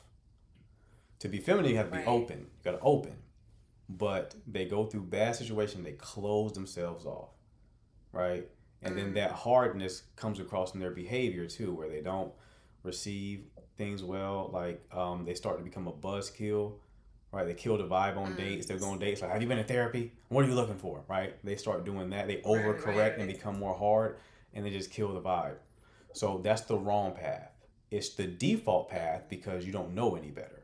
To be feminine, you have to be open. You got to open. But they go through bad situations. They close themselves off, right? And then that hardness comes across in their behavior too, where they don't receive things well. Like they start to become a buzzkill, right? They kill the vibe on dates. They go on dates like, have you been in therapy? What are you looking for, right? They start doing that. They overcorrect and become more hard, and they just kill the vibe. So that's the wrong path. It's the default path because you don't know any better,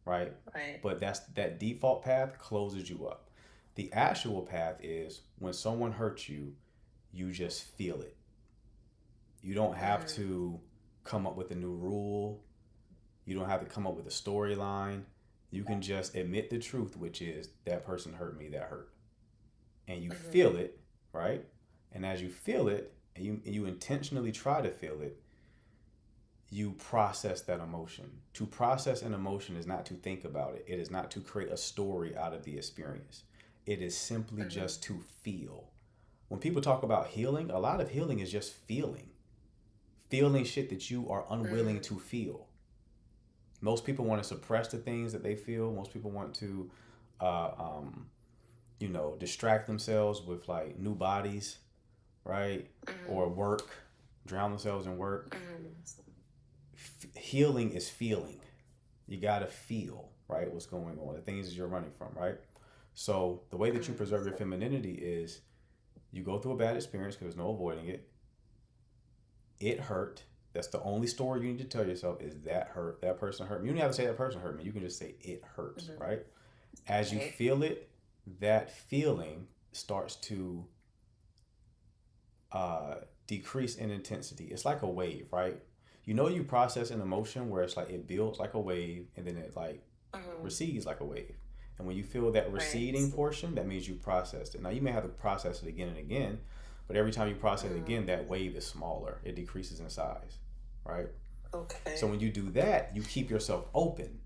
right? Right. But that default path closes you up. The actual path is when someone hurts you, you just feel it. You don't have to come up with a new rule. You don't have to come up with a storyline. You can just admit the truth, which is that person hurt me, that hurt. And you feel it, right? And as you feel it, and you intentionally try to feel it, you process that emotion. To process an emotion is not to think about it. It is not to create a story out of the experience. It is simply just to feel. When people talk about healing, a lot of healing is just feeling. Feeling shit that you are unwilling to feel. Most people want to suppress the things that they feel. Most people want to, distract themselves with like new bodies, right? Or work, drown themselves in work. Healing is feeling. You got to feel, right, what's going on, the things you're running from, right? So the way that you preserve your femininity is you go through a bad experience because there's no avoiding it. It hurt. That's the only story you need to tell yourself is that hurt. That person hurt me. You don't have to say that person hurt me. You can just say it hurts, right? As you feel it, that feeling starts to decrease in intensity. It's like a wave, right? You process an emotion where it's like it builds like a wave and then it like recedes like a wave. And when you feel that receding portion, that means you processed it. Now you may have to process it again and again, but every time you process it again, that wave is smaller. It decreases in size, right? Okay. So when you do that, you keep yourself open.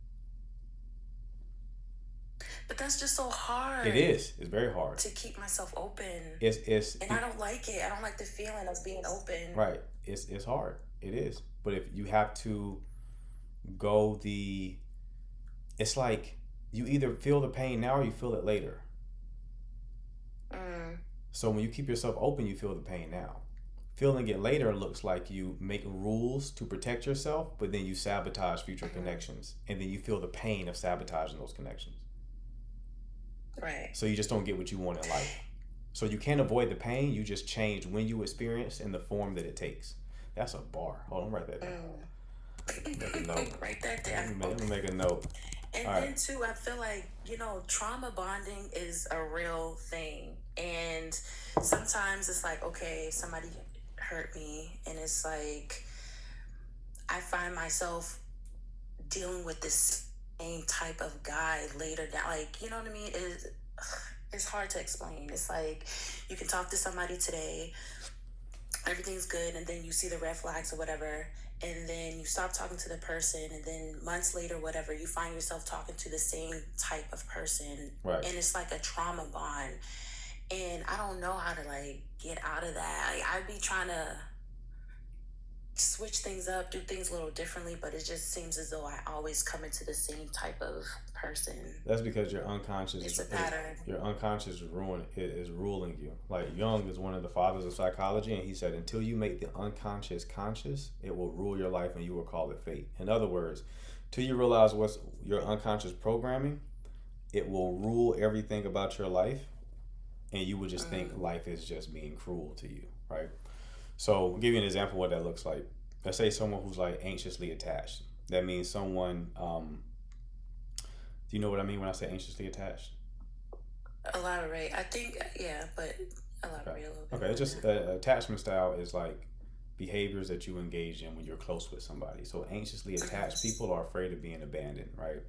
But that's just so hard. It is. It's very hard. To keep myself open. And I don't like it. I don't like the feeling of being open. Right. It's hard. It is. But if you have to go it's like you either feel the pain now or you feel it later. So when you keep yourself open, you feel the pain now. Feeling it later looks like you make rules to protect yourself, but then you sabotage future connections. And then you feel the pain of sabotaging those connections. Right. So you just don't get what you want in life. So you can't avoid the pain. You just change when you experience and the form that it takes. That's a bar. Hold on, write that down. Make a note. Write that down. Let me make a note. And All then right. too, I feel like, trauma bonding is a real thing. And sometimes it's like, okay, somebody hurt me. And it's like, I find myself dealing with this same type of guy later down. Like, you know what I mean? It's hard to explain. It's like you can talk to somebody today, everything's good, and then you see the red flags or whatever, and then you stop talking to the person, and then months later, whatever, you find yourself talking to the same type of person. Right. And it's like a trauma bond. And I don't know how to like get out of that. I'd be trying to switch things up, do things a little differently, but it just seems as though I always come into the same type of person. That's because your unconscious It's a pattern. Your unconscious is ruling you. Like Jung is one of the fathers of psychology, and he said until you make the unconscious conscious, it will rule your life and you will call it fate. In other words, till you realize what's your unconscious programming, it will rule everything about your life, and you would just think life is just being cruel to you, right? So I'll give you an example of what that looks like. Let's say someone who's like anxiously attached. That means someone, do you know what I mean when I say anxiously attached? Elaborate. I think, yeah, but elaborate a little bit. Okay, it's just attachment style is like behaviors that you engage in when you're close with somebody. So anxiously attached people are afraid of being abandoned, right?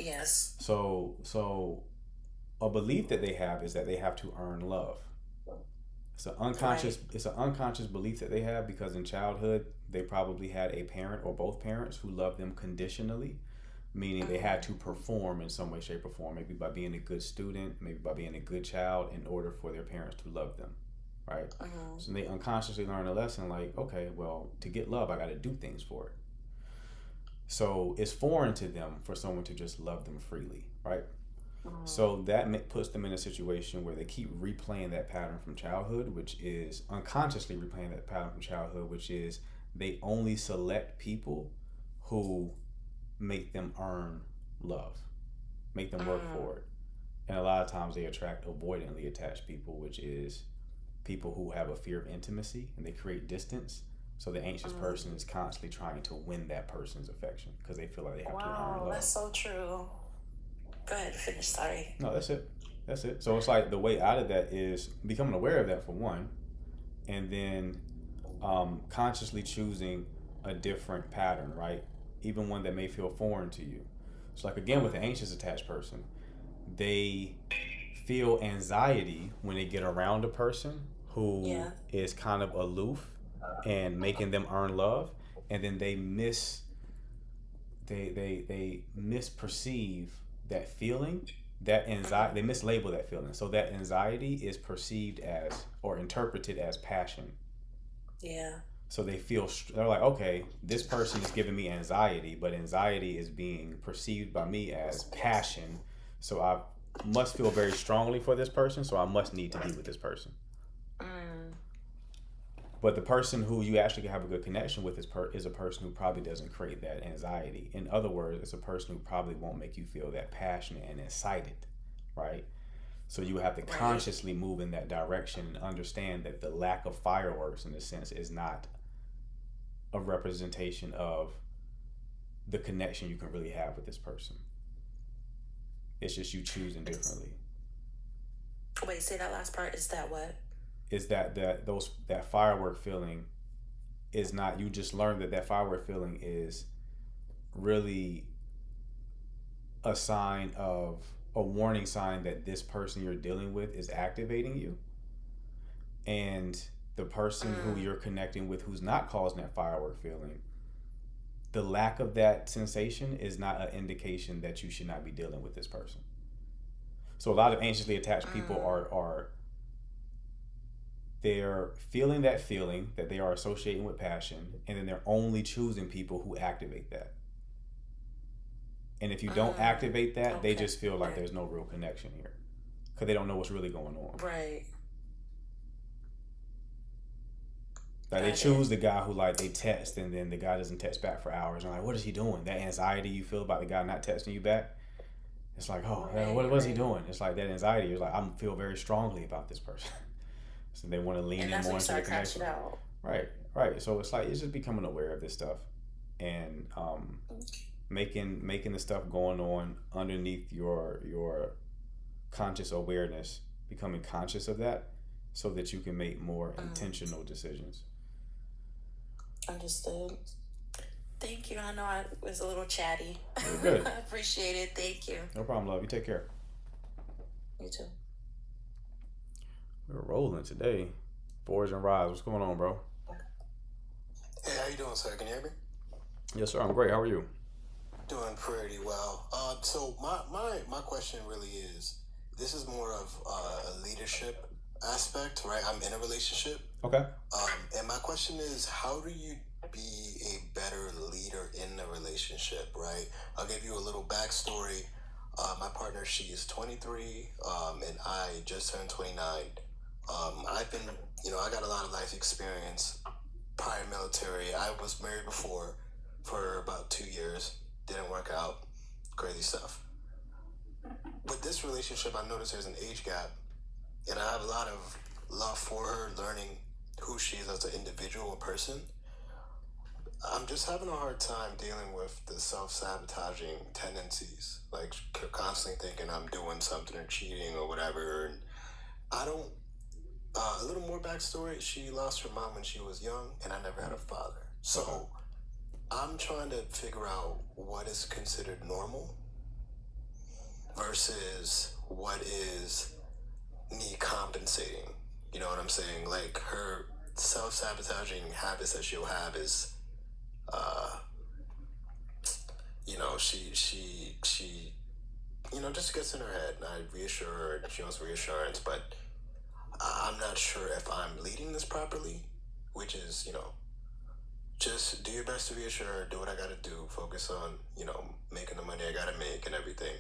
Yes. So a belief that they have is that they have to earn love. It's an unconscious belief that they have because in childhood they probably had a parent or both parents who loved them conditionally, meaning they had to perform in some way, shape, or form, maybe by being a good student, maybe by being a good child in order for their parents to love them, right? So they unconsciously learn a lesson like, okay, well, to get love, I got to do things for it. So it's foreign to them for someone to just love them freely, right? So that puts them in a situation where they keep replaying that pattern from childhood, which is unconsciously replaying that pattern from childhood, which is they only select people who make them earn love, make them work for it. And a lot of times they attract avoidantly attached people, which is people who have a fear of intimacy and they create distance. So the anxious person is constantly trying to win that person's affection because they feel like they have to earn love. Wow, that's so true. Go ahead, finish. Sorry. No, that's it. So it's like the way out of that is becoming aware of that for one, and then consciously choosing a different pattern, right? Even one that may feel foreign to you. So like again with the anxious attached person, they feel anxiety when they get around a person who is kind of aloof and making them earn love. and then they misperceive that feeling, that anxiety. They mislabel that feeling, so that anxiety is perceived as or interpreted as passion. Yeah. So they're like, okay, this person is giving me anxiety, but anxiety is being perceived by me as passion. So I must feel very strongly for this person, so I must need to be with this person. But the person who you actually have a good connection with is a person who probably doesn't create that anxiety. In other words, it's a person who probably won't make you feel that passionate and excited, right? So you have to consciously move in that direction and understand that the lack of fireworks, in a sense, is not a representation of the connection you can really have with this person. It's just you choosing differently. Wait, say that last part. Is that what? Is that firework feeling is not, you just learned that firework feeling is really a warning sign that this person you're dealing with is activating you. And the person who you're connecting with who's not causing that firework feeling, the lack of that sensation is not an indication that you should not be dealing with this person. So a lot of anxiously attached people are they're feeling that feeling that they are associating with passion, and then they're only choosing people who activate that. And if you don't activate that, they just feel like there's no real connection here because they don't know what's really going on. Right. Like they choose the guy who like they text and then the guy doesn't text back for hours. And like, what is he doing? That anxiety you feel about the guy not texting you back. It's like, oh, what was he doing? It's like that anxiety. You're like, I feel very strongly about this person. So they want to lean in more into the connection. Right. So it's like, it's just becoming aware of this stuff and making the stuff going on underneath your conscious awareness, becoming conscious of that so that you can make more intentional decisions. Understood. Thank you. I know I was a little chatty. You're good. I appreciate it. Thank you. No problem, love. You take care. You too. We're rolling today. Forge and Rise. What's going on, bro? Hey, how you doing, sir? Can you hear me? Yes, sir. I'm great. How are you? Doing pretty well. So my question really is, this is more of a leadership aspect, right? I'm in a relationship. Okay. And my question is, how do you be a better leader in the relationship, right? I'll give you a little backstory. My partner, she is 23, and I just turned 29. I've been, I got a lot of life experience prior military. I was married before for about 2 years. Didn't work out. Crazy stuff. With this relationship, I noticed there's an age gap, and I have a lot of love for her, learning who she is as an individual or person. I'm just having a hard time dealing with the self-sabotaging tendencies, like constantly thinking I'm doing something or cheating or whatever. And I don't, a little more backstory, she lost her mom when she was young, and I never had a father. So I'm trying to figure out what is considered normal versus what is me compensating. You know what I'm saying? Like her self-sabotaging habits that she'll have is, she just gets in her head, and I reassure her, she wants reassurance, but I'm not sure if I'm leading this properly, which is, just do your best to reassure her, do what I gotta do, focus on, making the money I gotta make and everything.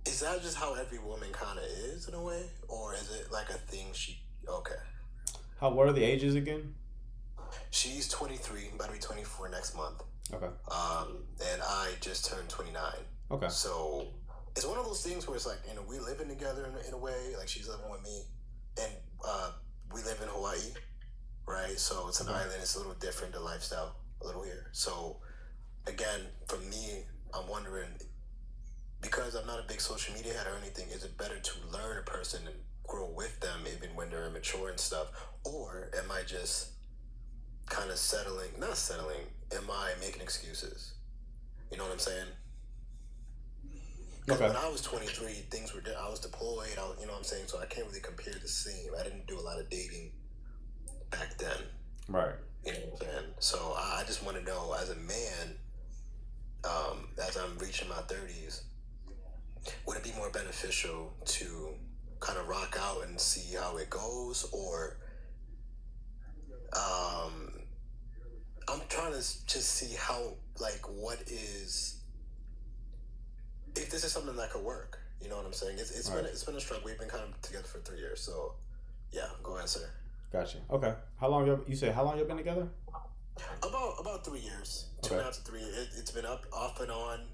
Is that just how every woman kind of is in a way? Or is it like a thing okay. What are the ages again? She's 23, about to be 24 next month. Okay. And I just turned 29. Okay. So it's one of those things where it's like, we're living together in a way, like she's living with me, and we live in Hawaii, right? So it's an island, it's a little different, the lifestyle, a little here. So again, for me, I'm wondering, because I'm not a big social media head or anything, is it better to learn a person and grow with them even when they're immature and stuff? Or am I just kind of am I making excuses? You know what I'm saying? Because when I was 23, things were, I was deployed, you know what I'm saying? So I can't really compare the same. I didn't do a lot of dating back then. Right. You know what I'm saying? So I just want to know, as a man, as I'm reaching my 30s, would it be more beneficial to kind of rock out and see how it goes, or I'm trying to just see how, like, what is, if this is something that could work. You know what I'm saying? It's Right. been a struggle. We've been kind of together for 3 years, so yeah, go ahead, sir. Gotcha. Okay. How long you say? How long y'all been together? About 3 years, two Okay. and a half to 3. It's been off and on,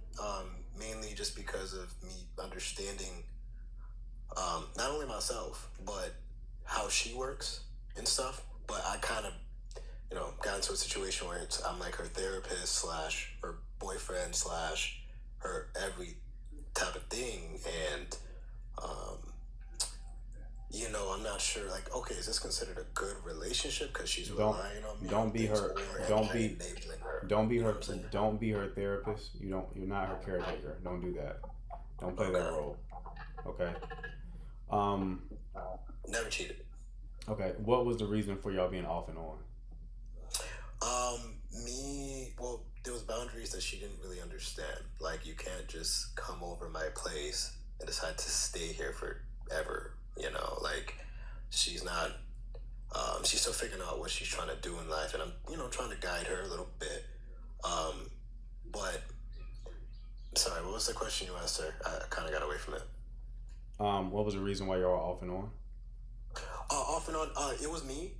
mainly just because of me understanding, not only myself but how she works and stuff. But I kind of, got into a situation where I'm like her therapist slash her boyfriend slash her every type of thing, and I'm not sure. Like, okay, is this considered a good relationship because she's relying on me? Don't be things, her. or am Don't I be. enabling her? Don't be You know her. what I'm saying? Don't be her therapist. You're not her caretaker. Don't do that. Don't play that role. Okay. Never cheated. Okay. What was the reason for y'all being off and on? Well, there was boundaries that she didn't really understand. Like, you can't just come over my place and decide to stay here forever. Like, she's not. She's still figuring out what she's trying to do in life, and I'm, trying to guide her a little bit. But sorry, what was the question you asked her? I kind of got away from it. What was the reason why y'all were off and on? Off and on. It was me,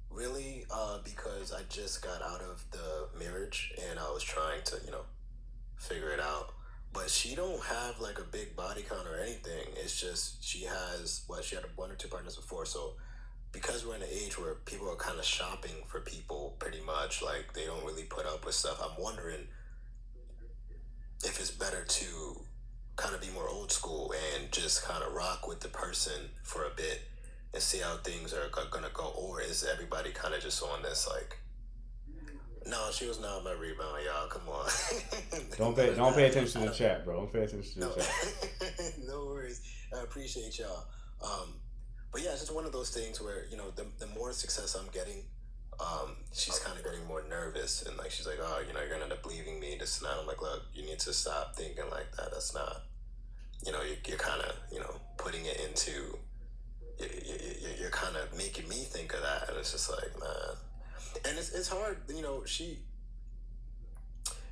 really, because I just got out of the marriage and I was trying to, figure it out. But she don't have like a big body count or anything. It's just she had 1 or 2 partners before. So because we're in an age where people are kind of shopping for people, pretty much, like, they don't really put up with stuff. I'm wondering if it's better to kind of be more old school and just kind of rock with the person for a bit and see how things are gonna go, or is everybody kind of just on this, like, no, she was not my rebound, y'all. Come on. Don't pay attention to the chat, bro. Don't pay attention to the chat. No worries. I appreciate y'all. But yeah, it's just one of those things where, the more success I'm getting, she's kind of getting more nervous, and like, she's like, oh, you're gonna end up leaving me, this and that. I'm like, look, you need to stop thinking like that. That's not, you're kind of, putting it into, you're kind of making me think of that, and it's just like, man. And it's hard,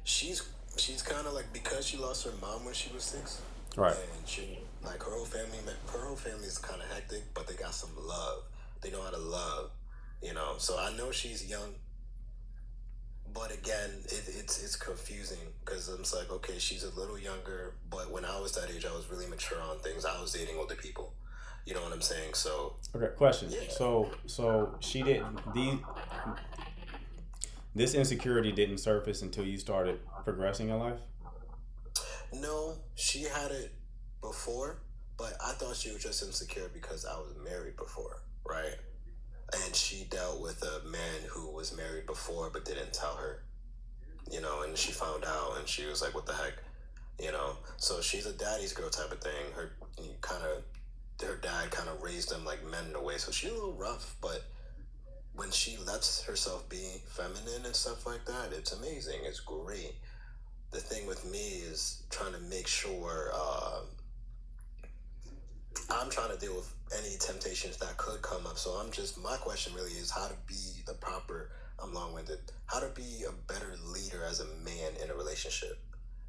she's kind of like, because she lost her mom when she was 6, Right. and she, like, her whole family is kind of hectic, but they got some love. They know how to love, So I know she's young, but again, it's confusing because I'm like, okay, she's a little younger, but when I was that age, I was really mature on things. I was dating older people. You know what I'm saying? So Okay. Question. yeah. So she didn't. This insecurity didn't surface until you started progressing in life. No, she had it before, but I thought she was just insecure because I was married before, right? And she dealt with a man who was married before but didn't tell her, and she found out and she was like, what the heck, So she's a daddy's girl type of thing. Her dad kind of raised them like men in a way, so she's a little rough, but when she lets herself be feminine and stuff like that, it's amazing. It's great. The thing with me is trying to make sure I'm trying to deal with any temptations that could come up. So my question really is how to be I'm long-winded, how to be a better leader as a man in a relationship.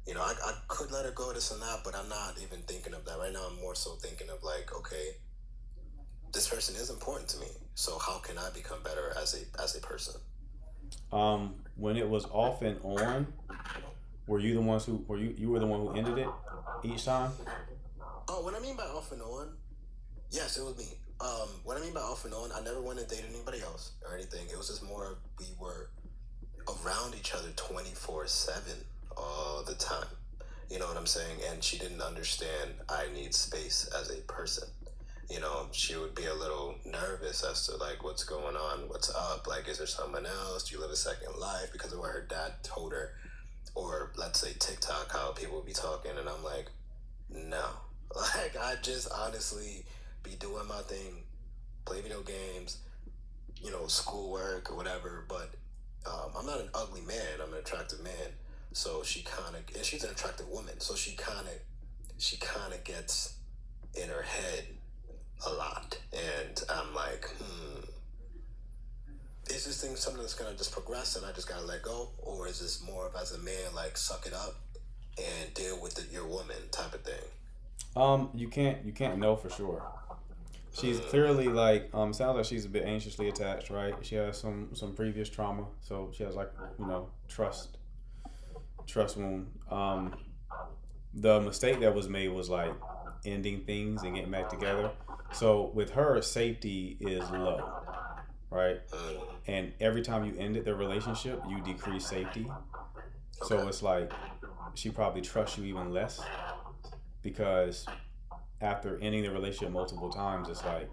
I could let her go, this and that, but I'm not even thinking of that right now. I'm more so thinking of like, okay, this person is important to me. So how can I become better as a person? When it was off and on, were you the ones who you were the one who ended it each time? Oh, what I mean by off and on, yes, it was me. What I mean by off and on, I never went and dated anybody else or anything. It was just more of, we were around each other 24/7 all the time. You know what I'm saying? And she didn't understand I need space as a person. She would be a little nervous as to like, what's going on, what's up, like, is there someone else? Do you live a second life? Because of what her dad told her, or let's say TikTok, how people be talking, and I'm like, no. Like, I just honestly be doing my thing, play video games, schoolwork or whatever. But I'm not an ugly man. I'm an attractive man. So she kind of, and she's an attractive woman. So she kind of gets in her head a lot, and I'm like, is this thing something that's gonna just progress and I just gotta let go, or is this more of as a man like suck it up and deal with your woman type of thing? You can't know for sure. She's clearly like sounds like she's a bit anxiously attached, right? She has some previous trauma, so she has like trust wound. The mistake that was made was like ending things and getting back together. So with her, safety is low, right? And every time you ended the relationship, you decrease safety. So it's like she probably trusts you even less, because after ending the relationship multiple times, it's like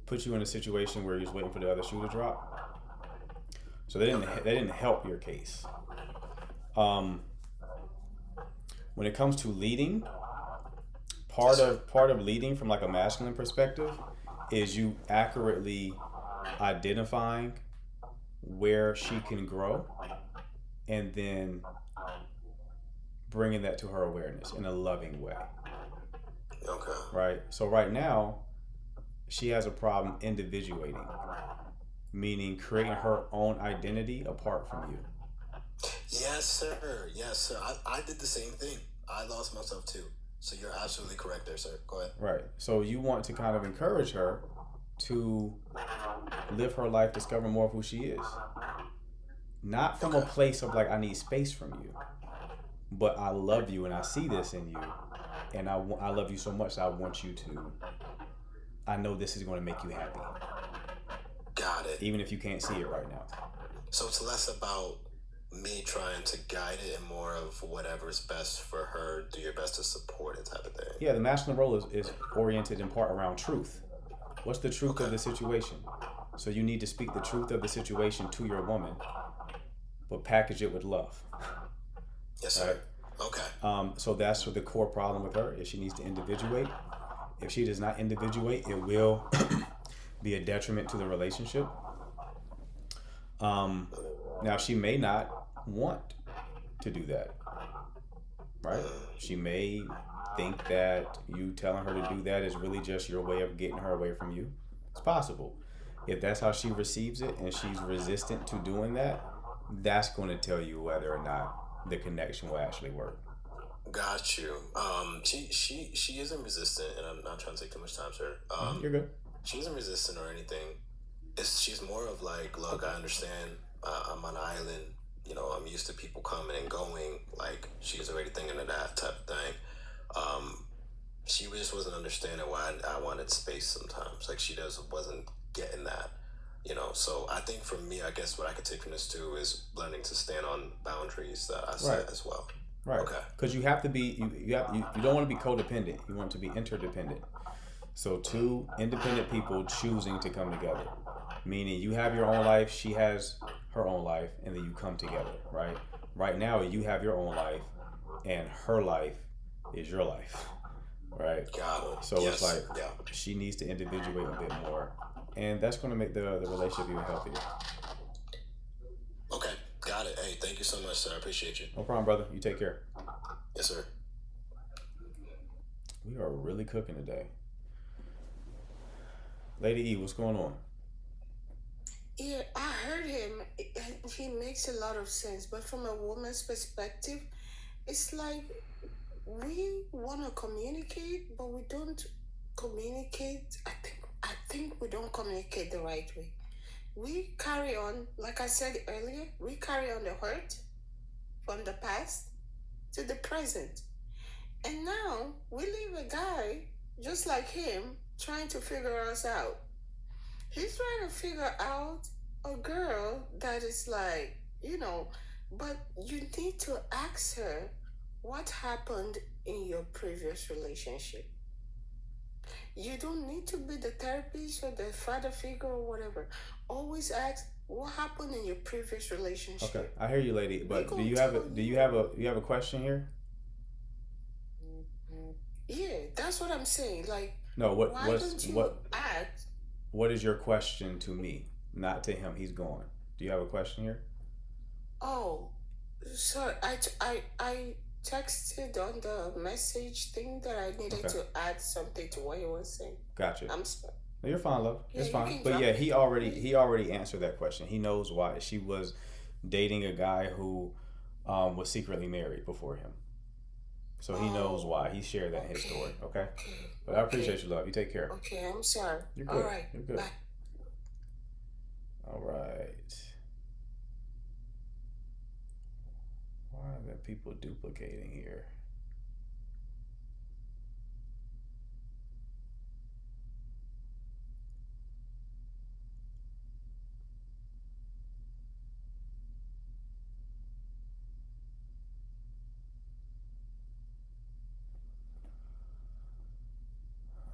put you in a situation where you're just waiting for the other shoe to drop. So they didn't help your case. When it comes to leading, part of leading from like a masculine perspective is you accurately identifying where she can grow and then bringing that to her awareness in a loving way. Okay. Right? So right now, she has a problem individuating, meaning creating her own identity apart from you. Yes, sir. Yes, sir. I did the same thing. I lost myself too. So you're absolutely correct there, sir. Go ahead. Right. So you want to kind of encourage her to live her life, discover more of who she is. Not from a place of like, I need space from you, but I love you and I see this in you, and I love you so much that I want you to, I know this is going to make you happy. Got it. Even if you can't see it right now. So it's less about me trying to guide it and more of whatever's best for her, do your best to support it type of thing. Yeah, the masculine role is oriented in part around truth. What's the truth of the situation? So you need to speak the truth of the situation to your woman, but package it with love. Yes, sir. Right? Okay. So that's what the core problem with her is. She needs to individuate. If she does not individuate, it will be a detriment to the relationship. Now she may not want to do that, right? She may think that you telling her to do that is really just your way of getting her away from you. It's possible. If that's how she receives it and she's resistant to doing that, that's going to tell you whether or not the connection will actually work. Got you. She isn't resistant, and I'm not trying to take too much time, sir. You're good. She isn't resistant or anything. She's more of like, look, I understand. I'm on an island. I'm used to people coming and going. Like, she's already thinking of that type of thing. She just wasn't understanding why I wanted space sometimes. Like, she wasn't getting that. So I think for me, I guess what I could take from this too is learning to stand on boundaries that I set as well. Right. Okay. Because you have to be, you don't want to be codependent. You want to be interdependent. So two independent people choosing to come together, meaning you have your own life, she has her own life, and then you come together, right? Right now, you have your own life, and her life is your life, right? Got it. So it's like she needs to individuate a bit more, and that's going to make the relationship even healthier. Okay, got it. Hey, thank you so much, sir. I appreciate you. No problem, brother. You take care. Yes, sir. We are really cooking today. Lady E, what's going on? Yeah, I heard him. He makes a lot of sense. But from a woman's perspective, it's like we want to communicate, but we don't communicate. I think we don't communicate the right way. We carry on, like I said earlier, we carry on the hurt from the past to the present. And now we leave a guy just like him trying to figure us out. He's trying to figure out a girl that is like, but you need to ask her what happened in your previous relationship. You don't need to be the therapist or the father figure or whatever. Always ask what happened in your previous relationship. Okay, I hear you, lady. But do you have a question here? Yeah, that's what I'm saying. Like, no, why don't you ask? what is your question to me? Not to him. He's gone. Do you have a question here? Oh, sorry. I texted on the message thing that I needed Okay. to add something to what he was saying. Gotcha. I'm sorry. No, you're fine, love. Yeah, It's you fine. can But drop yeah, it. he already answered that question. He knows why. She was dating a guy who was secretly married before him. So he knows Oh, why. He shared that in his okay. story. Okay. Okay. But I Okay. appreciate you, love. You take care. Okay, I'm sorry. You're All good. right. You're good. Bye. All right. Why are there people duplicating here?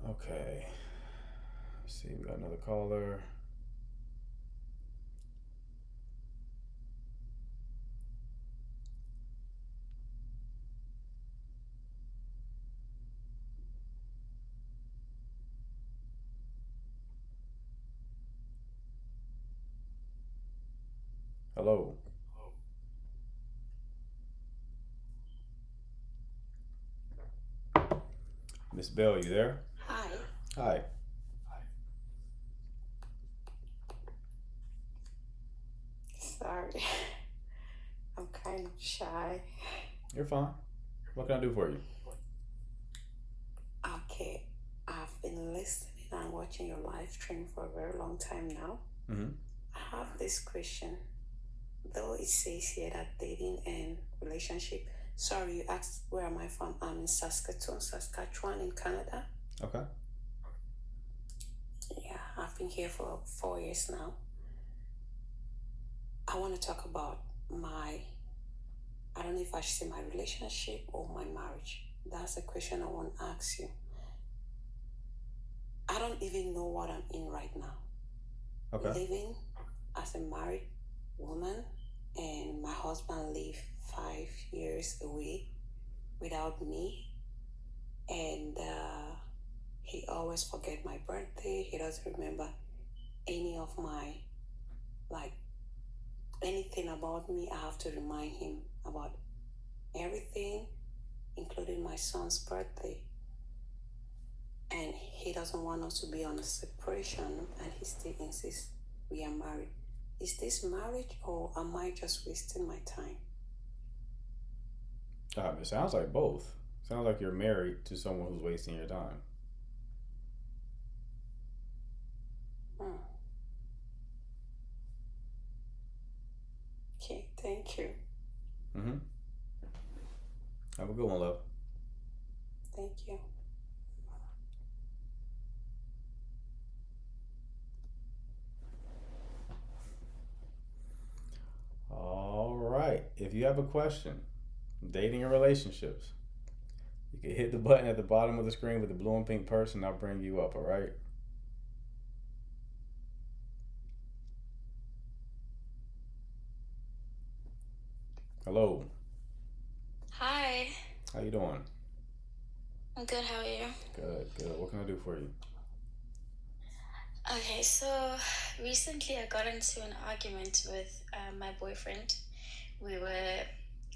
Okay. Let's see, we got another caller. Hello. Miss Bell, you there? Hi. Hi. Sorry. I'm kind of shy. You're fine. What can I do for you? Okay. I've been listening and watching your live stream for a very long time now. Mm-hmm. I have this question. Though it says here that dating and relationship. Sorry, you asked where am I from? I'm in Saskatchewan in Canada. Okay. Yeah, I've been here for 4 years now. I want to talk about I don't know if I should say my relationship or my marriage. That's the question I want to ask you. I don't even know what I'm in right now. Okay. Living as a married woman, and my husband lived 5 years away without me, and he always forget my birthday. He doesn't remember any of my, like, anything about me. I have to remind him about everything, including my son's birthday. And he doesn't want us to be on a separation, and he still insists we are married. Is this marriage, or am I just wasting my time? It sounds like both. Sounds like you're married to someone who's wasting your time. Okay, thank you. Mm-hmm. Have a good one, love. Thank you. All right. If you have a question, dating and relationships, you can hit the button at the bottom of the screen with the blue and pink person. I'll bring you up, all right? Hello. Hi, How you doing? I'm good. How are you? Good, good. What can I do for you? Okay, so recently I got into an argument with my boyfriend. We were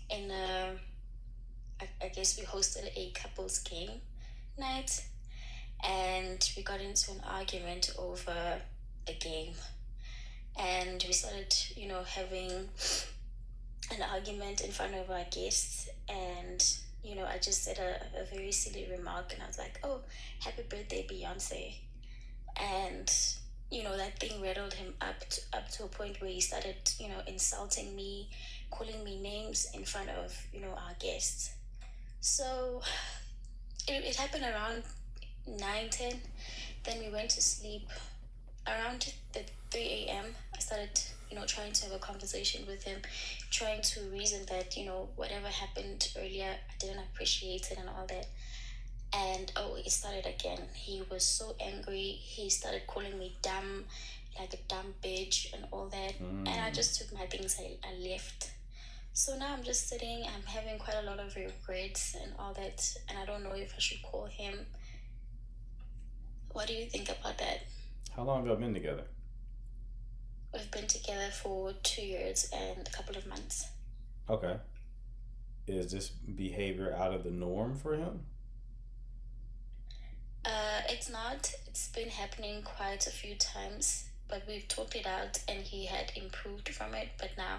in I guess we hosted a couples game night, and we got into an argument over a game, and we started, having an argument in front of our guests, and I just said a very silly remark, and I was like, oh, happy birthday, Beyonce. And that thing rattled him up to a point where he started insulting me, calling me names in front of our guests. So it happened around 9:10. Then we went to sleep. Around the 3 a.m. I started trying to have a conversation with him, trying to reason that whatever happened earlier, I didn't appreciate it and all that. And it started again. He was so angry. He started calling me dumb, like a dumb bitch and all that. And I just took my things, I left. So now I'm just sitting, I'm having quite a lot of regrets and all that, and I don't know if I should call him. What do you think about that? How long have y'all been together? We've been together for 2 years and a couple of months. Okay. Is this behavior out of the norm for him? It's not. It's been happening quite a few times, but we've talked it out and he had improved from it. But now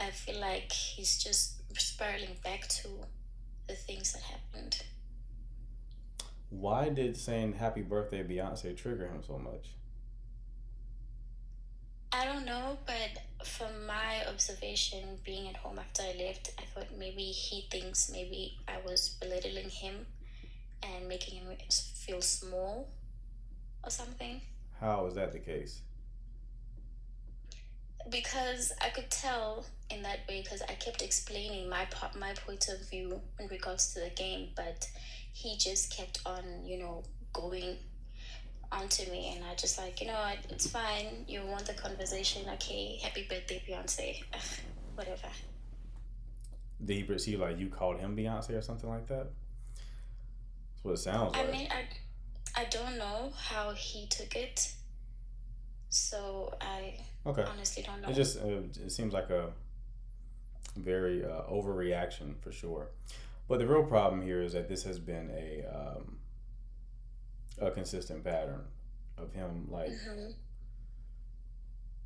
I feel like he's just spiraling back to the things that happened. Why did saying happy birthday Beyonce trigger him so much? I don't know, but from my observation, being at home after I left, I thought maybe he thinks maybe I was belittling him and making him feel small or something. How is that the case? Because I could tell in that way, because I kept explaining my point of view in regards to the game, but he just kept on, going onto me, and I just like, it's fine. You want the conversation? Okay, happy birthday, Beyonce. Whatever. Did he perceive like you called him Beyonce or something like that? That's what it sounds like. I mean, I don't know how he took it, so I honestly don't know. It seems like a very overreaction for sure. But the real problem here is that this has been a consistent pattern of him like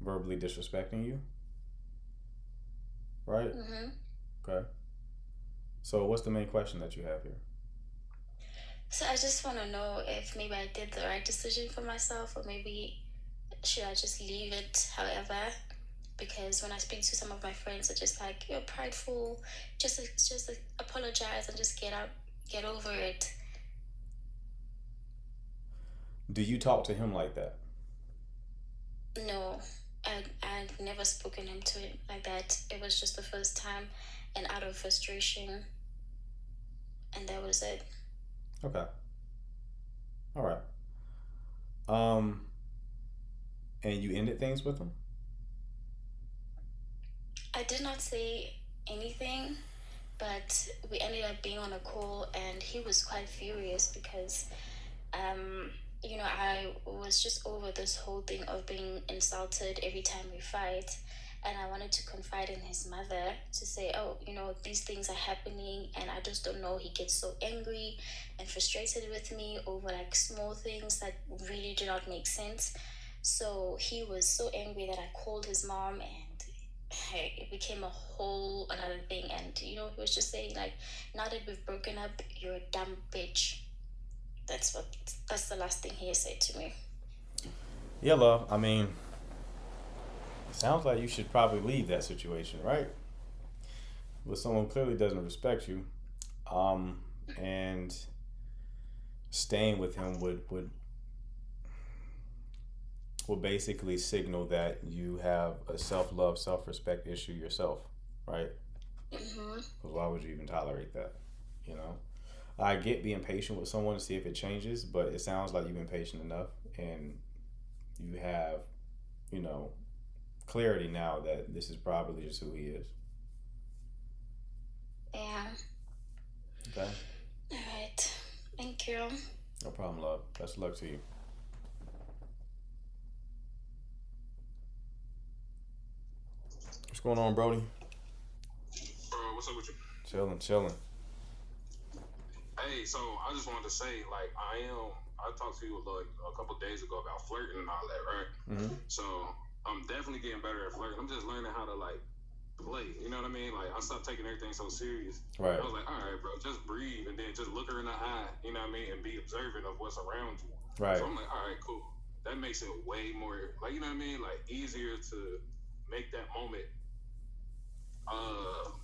verbally disrespecting you, right? Okay. So what's the main question that you have here? So I just want to know if maybe I did the right decision for myself, or maybe should I just leave it however? Because when I speak to some of my friends, they're just like, you're prideful, just apologize and just get over it. Do you talk to him like that? No, I've never spoken him to it like that. It was just the first time, and out of frustration, and that was it. Okay. All right. And you ended things with him? I did not say anything, but we ended up being on a call, and he was quite furious because, I was just over this whole thing of being insulted every time we fight, and I wanted to confide in his mother to say, these things are happening, and I just don't know. He gets so angry and frustrated with me over like small things that really do not make sense. So he was so angry that I called his mom, and it became a whole another thing. And he was just saying like, now that we've broken up, you're a dumb bitch. That's the last thing he said to me. Yeah, love. I mean, it sounds like you should probably leave that situation, right? But someone clearly doesn't respect you, and staying with him would basically signal that you have a self-love, self-respect issue yourself, right? Because why would you even tolerate that? I get being patient with someone to see if it changes, but it sounds like you've been patient enough, and you have, clarity now that this is probably just who he is. Yeah. Okay. All right. Thank you. No problem, love. Best of luck to you. What's going on, Brody? What's up with you? Chilling. Hey, so I just wanted to say, like, I talked to you like a couple days ago about flirting and all that, right? Mm-hmm. So I'm definitely getting better at flirting. I'm just learning how to like play. You know what I mean? Like, I stopped taking everything so serious. Right. I was like, all right, bro, just breathe and then just look her in the eye. You know what I mean? And be observant of what's around you. Right. So I'm like, all right, cool. That makes it way more like, you know what I mean? Like easier to make that moment. I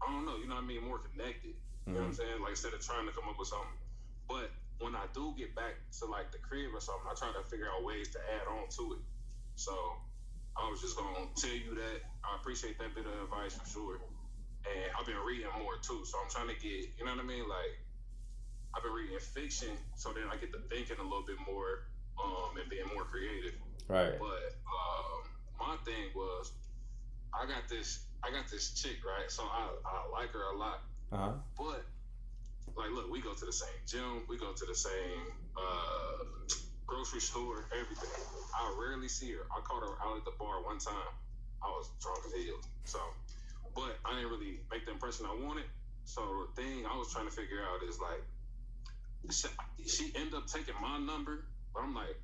don't know. You know what I mean? More connected. You know what I'm saying? Like, instead of trying to come up with something. But when I do get back to, like, the crib or something, I try to figure out ways to add on to it. So I was just going to tell you that. I appreciate that bit of advice for sure. And I've been reading more, too. So I'm trying to get, you know what I mean? Like, I've been reading fiction so then I get to thinking a little bit more and being more creative. Right. But my thing was, I got this chick, right? So I like her a lot. But like, look, we go to the same gym, we go to the same grocery grocery store, everything. I rarely see her. I caught her out at the bar one time. I was drunk as hell. So, but I didn't really make the impression I wanted. So the thing I was trying to figure out is like, she ended up taking my number, but I'm like,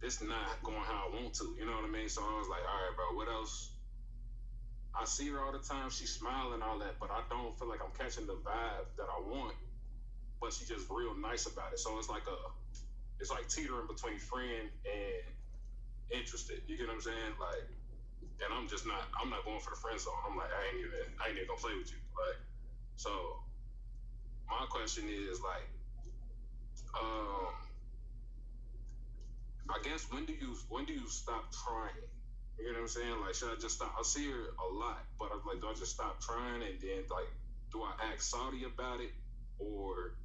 it's not going how I want to. You know what I mean? So I was like, all right, bro, what else? I see her all the time. She's smiling, all that, but I don't feel like I'm catching the vibe that I want. But she's just real nice about it. So it's like teetering between friend and interested. You get what I'm saying? Like, and I'm not going for the friend zone. I'm like, I ain't even gonna play with you. Like, so my question is like, I guess when do you stop trying? You know what I'm saying? Like, should I just stop? I see her a lot, but I'm like, do I just stop trying and then like, do I act salty about it, or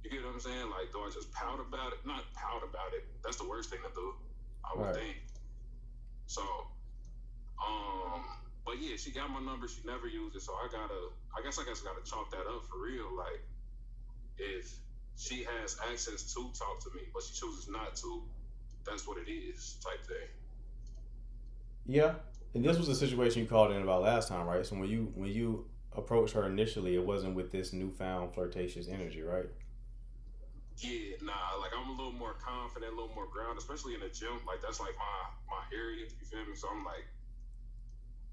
you get what I'm saying? Like, do I just pout about it? Not pout about it. That's the worst thing to do, I would think. So, but yeah, she got my number. She never used it, so I guess gotta chalk that up for real. Like, if she has access to talk to me, but she chooses not to, that's what it is, type thing. Yeah, and this was a situation you called in about last time, right? So when you approached her initially, it wasn't with this newfound flirtatious energy, right? Yeah, nah, like I'm a little more confident, a little more grounded, especially in the gym. Like that's like my area, you feel me? So I'm like,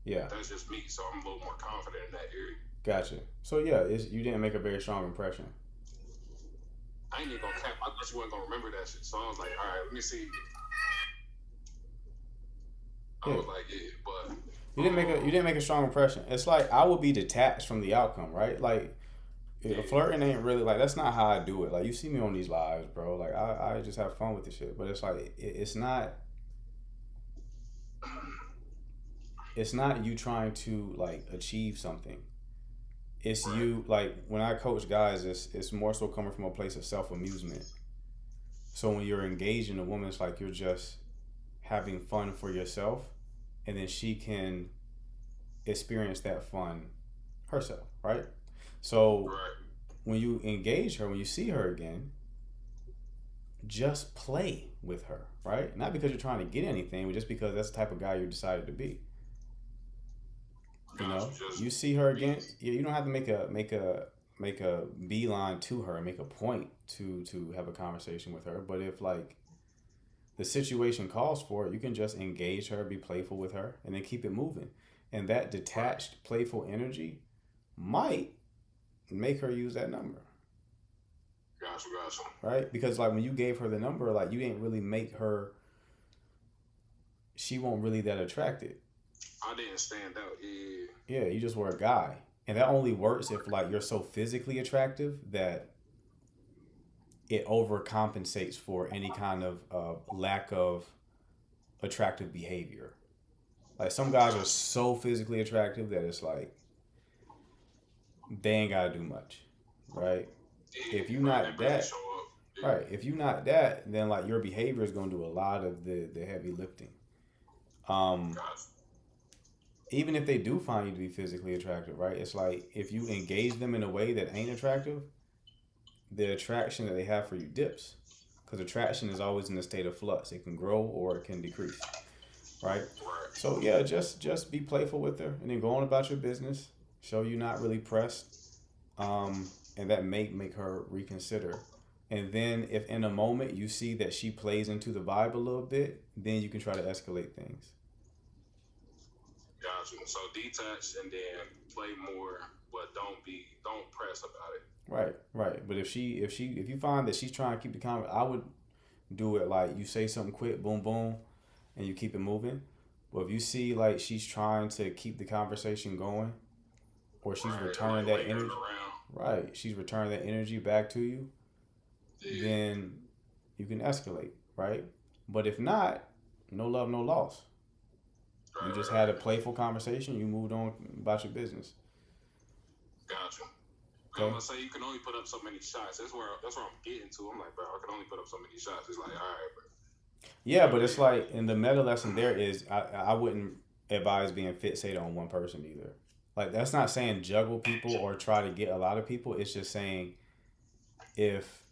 yeah, that's just me. So I'm a little more confident in that area. Gotcha. So yeah, you didn't make a very strong impression. I ain't even gonna cap. I thought you wasn't gonna remember that shit. So I was like, all right, let me see. I was like, yeah, but you didn't make a strong impression. It's like I would be detached from the outcome, right? Like, flirting ain't really like, that's not how I do it. Like, you see me on these lives, bro. Like, I just have fun with this shit. But it's like it's not you trying to like achieve something. It's you, like, when I coach guys, it's more so coming from a place of self-amusement. So when you're engaging a woman, it's like you're just having fun for yourself, and then she can experience that fun herself, right? So when you engage her, when you see her again, just play with her, right? Not because you're trying to get anything, but just because that's the type of guy you decided to be. You know, you see her again, you don't have to make a beeline to her, make a point to have a conversation with her. But if like the situation calls for it, you can just engage her, be playful with her, and then keep it moving. And that detached, playful energy might make her use that number. Gotcha. Right? Because like when you gave her the number, like you didn't really make her, she won't really that attracted. I didn't stand out. Yeah, you just were a guy. And that only works if like you're so physically attractive that it overcompensates for any kind of lack of attractive behavior. Like some guys are so physically attractive that it's like they ain't gotta do much, right? If you're not that, right? If you're not that, then like your behavior is gonna do a lot of the heavy lifting. Even if they do find you to be physically attractive, right? It's like if you engage them in a way that ain't attractive, the attraction that they have for you dips, because attraction is always in a state of flux. It can grow or it can decrease, right? So yeah, just be playful with her, and then go on about your business. Show you're not really pressed, and that may make her reconsider. And then if in a moment you see that she plays into the vibe a little bit, then you can try to escalate things. Gotcha. So detach and then play more, but don't press about it. Right. But if you find that she's trying to keep the conversation, I would do it like you say something quick, boom, boom, and you keep it moving. But if you see like she's trying to keep the conversation going, or she's returning that energy, she's returning that energy back to you, then you can escalate, right? But if not, no love, no loss. You just had a playful conversation. You moved on about your business. Gotcha. Okay. I'm gonna say you can only put up so many shots. That's where I'm getting to. I'm like, bro, I can only put up so many shots. It's like, all right, bro. Yeah, but it's like, and the meta lesson there is, I wouldn't advise being fixated on one person either. Like, that's not saying juggle people or try to get a lot of people. It's just saying if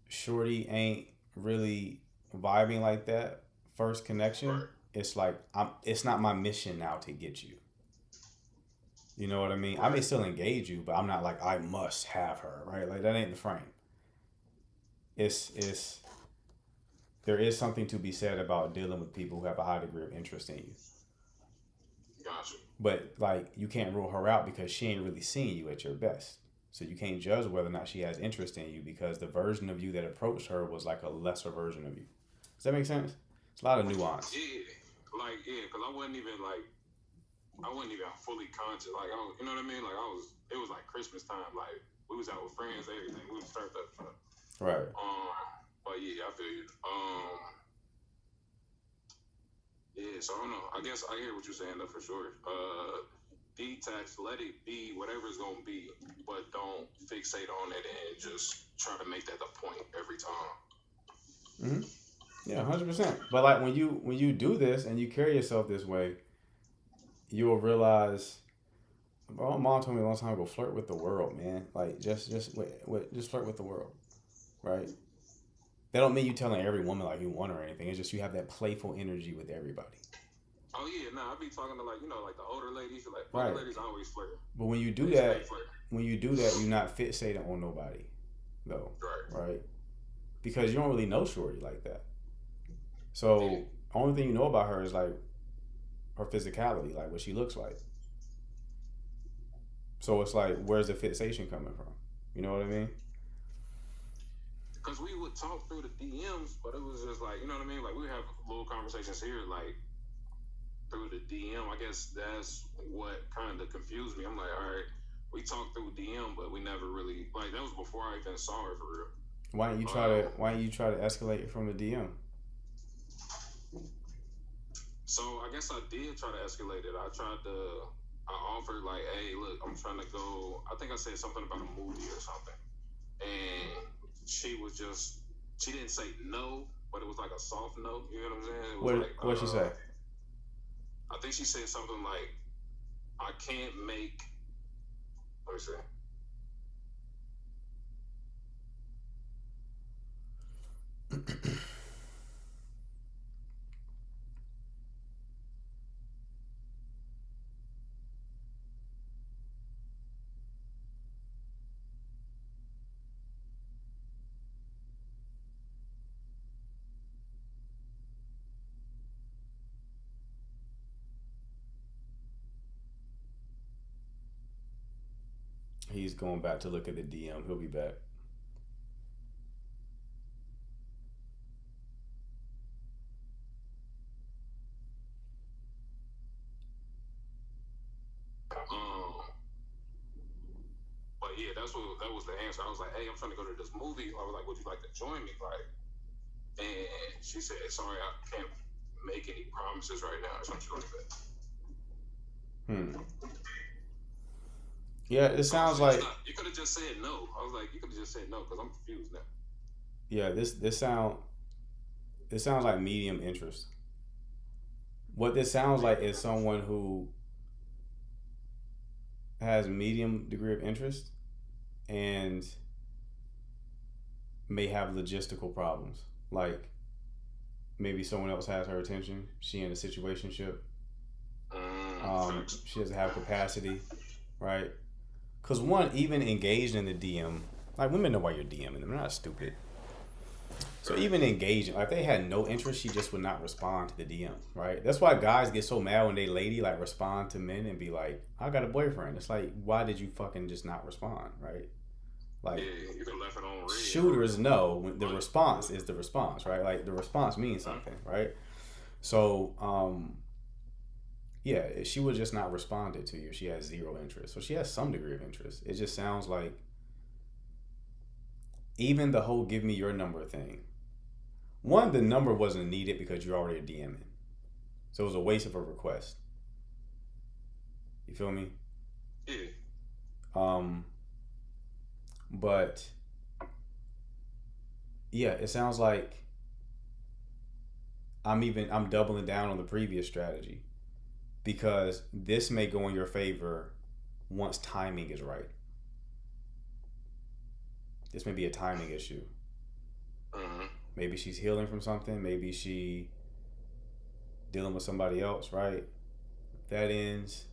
shorty ain't really vibing like that, first connection, Right. it's like it's not my mission now to get you. You know what I mean? I may Right. still engage you, but I'm not like I must have her, right? Like that ain't the frame. It's there is something to be said about dealing with people who have a high degree of interest in you. Gotcha. But like you can't rule her out because she ain't really seeing you at your best. So you can't judge whether or not she has interest in you because the version of you that approached her was like a lesser version of you. Does that make sense? It's a lot of nuance. Yeah, because I wasn't even fully conscious. Like, you know what I mean? Like, it was like Christmas time. Like, we was out with friends, everything. We was turned up. Right. But yeah, I feel you. Yeah, so I don't know. I guess I hear what you're saying though for sure. Detox, let it be whatever it's gonna be, but don't fixate on it and just try to make that the point every time. Yeah, 100%. But like when you do this and you carry yourself this way, you'll realize. My mom told me a long time ago, flirt with the world, man. Like just flirt with the world, right? That don't mean you telling every woman like you want her or anything. It's just you have that playful energy with everybody. Oh yeah, I be talking to like the older ladies. Like Right. older ladies always flirt. But when you do They that, flirt. you're not fixated on nobody, though, right? Because you don't really know shorty like that. So only thing you know about her is like her physicality, like what she looks like. So it's like, where's the fixation coming from? You know what I mean? Because we would talk through the DMs, but it was just like, you know what I mean? Like, we would have little conversations here, like, through the DM. I guess that's what kind of confused me. I'm like, all right, we talked through DM, but we never really, like, that was before I even saw her for real. Why don't you try to escalate it from the DM? So I guess I did try to escalate it. I offered like, hey, look, I'm trying to go. I think I said something about a movie or something, and she didn't say no, but it was like a soft no. You know what I'm saying? It was What'd she say? I think she said something like, I can't make. Let me see. He's going back to look at the DM. He'll be back. But yeah, that was the answer. I was like, hey, I'm trying to go to this movie. I was like, would you like to join me? Like, and she said, sorry, I can't make any promises right now, or something like that. Yeah, it sounds like you could have just said no. I was like, you could have just said no because I'm confused now. Yeah, this sounds like medium interest. What this sounds like is someone who has medium degree of interest and may have logistical problems. Like maybe someone else has her attention. She in a situationship. She doesn't have capacity, right? Because one, even engaged in the DM, like women know why you're DMing them. They're not stupid. So even engaging, like if they had no interest, she just would not respond to the DM, right? That's why guys get so mad when they lady like respond to men and be like, I got a boyfriend. It's like, why did you fucking just not respond, right? Like, yeah, you could have left it on red. Shooters know when the response is the response, right? Like the response means something, right? So, yeah, she would just not responded to you. She has zero interest. So she has some degree of interest. It just sounds like even the whole give me your number thing. One, the number wasn't needed because you're already DMing. So it was a waste of a request. You feel me? Yeah. But yeah, it sounds like I'm doubling down on the previous strategy because this may go in your favor once timing is right. This may be a timing issue. Maybe she's healing from something. Maybe she dealing with somebody else, right? That ends.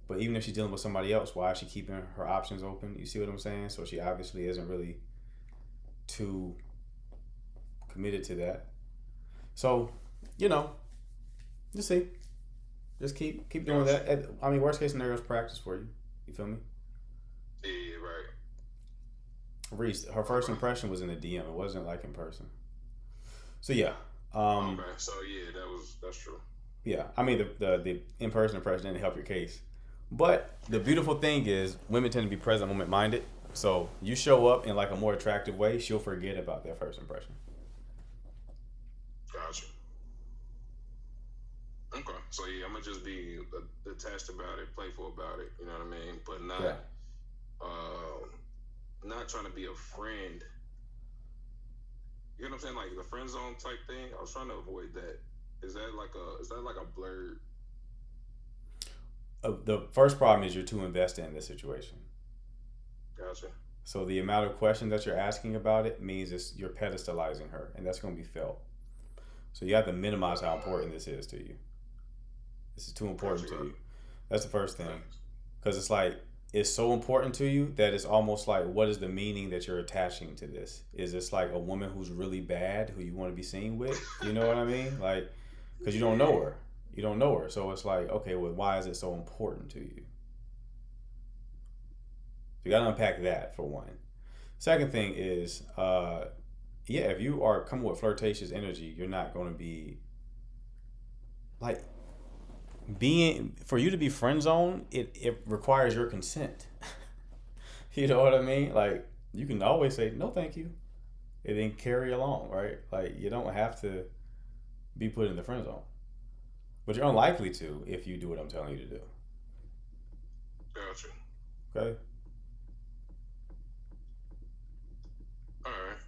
But even if she's dealing with somebody else, why is she keeping her options open? You see what I'm saying? So she obviously isn't really too committed to that. So, you know, just see. Just keep doing that. I mean, worst case scenario is practice for you. You feel me? Yeah, right. Reese, her first impression was in the DM. It wasn't like in person. So yeah. Okay. So yeah, that's true. Yeah. I mean, the in-person impression didn't help your case. But the beautiful thing is women tend to be present moment minded. So you show up in like a more attractive way, she'll forget about that first impression. Gotcha. Okay. So yeah, I'm gonna just be detached about it, playful about it, you know what I mean? But not not trying to be a friend. You know what I'm saying? Like the friend zone type thing. I was trying to avoid that. Is that like a blurred? The first problem is you're too invested in this situation. Gotcha. So the amount of questions that you're asking about it means you're pedestalizing her, and that's going to be felt. So you have to minimize how important this is to you. This is too important to you. That's the first thing. Because it's like, it's so important to you that it's almost like, what is the meaning that you're attaching to this? Is this like a woman who's really bad who you want to be seen with? You know what I mean? Like, because you don't know her. You don't know her. So it's like, okay, well, why is it so important to you? You got to unpack that for one. Second thing is, if you are coming with flirtatious energy, you're not going to be like for you to be friend zone, it requires your consent. You know what I mean? Like, you can always say, no, thank you. And then carry along, right? Like, you don't have to be put in the friend zone. But you're unlikely to if you do what I'm telling you to do. Gotcha. Okay? Alright.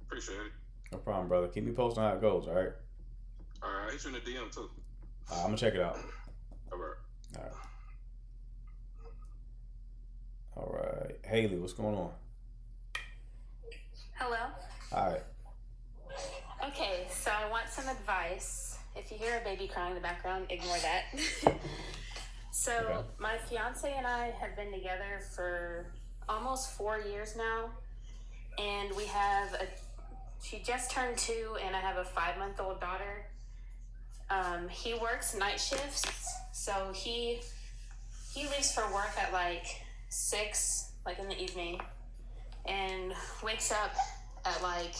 Appreciate it. No problem, brother. Keep me posted on how it goes, all right? Alright, I hit you in the DM too. I'm going to check it out. Alright. All right. Haley, what's going on? Hello. Hi. Okay, so I want some advice. If you hear a baby crying in the background, ignore that. So my fiance and I have been together for almost 4 years now, and we have she just turned 2, and I have a 5-month-old daughter. He works night shifts, so he leaves for work at like 6, like in the evening, and wakes up at like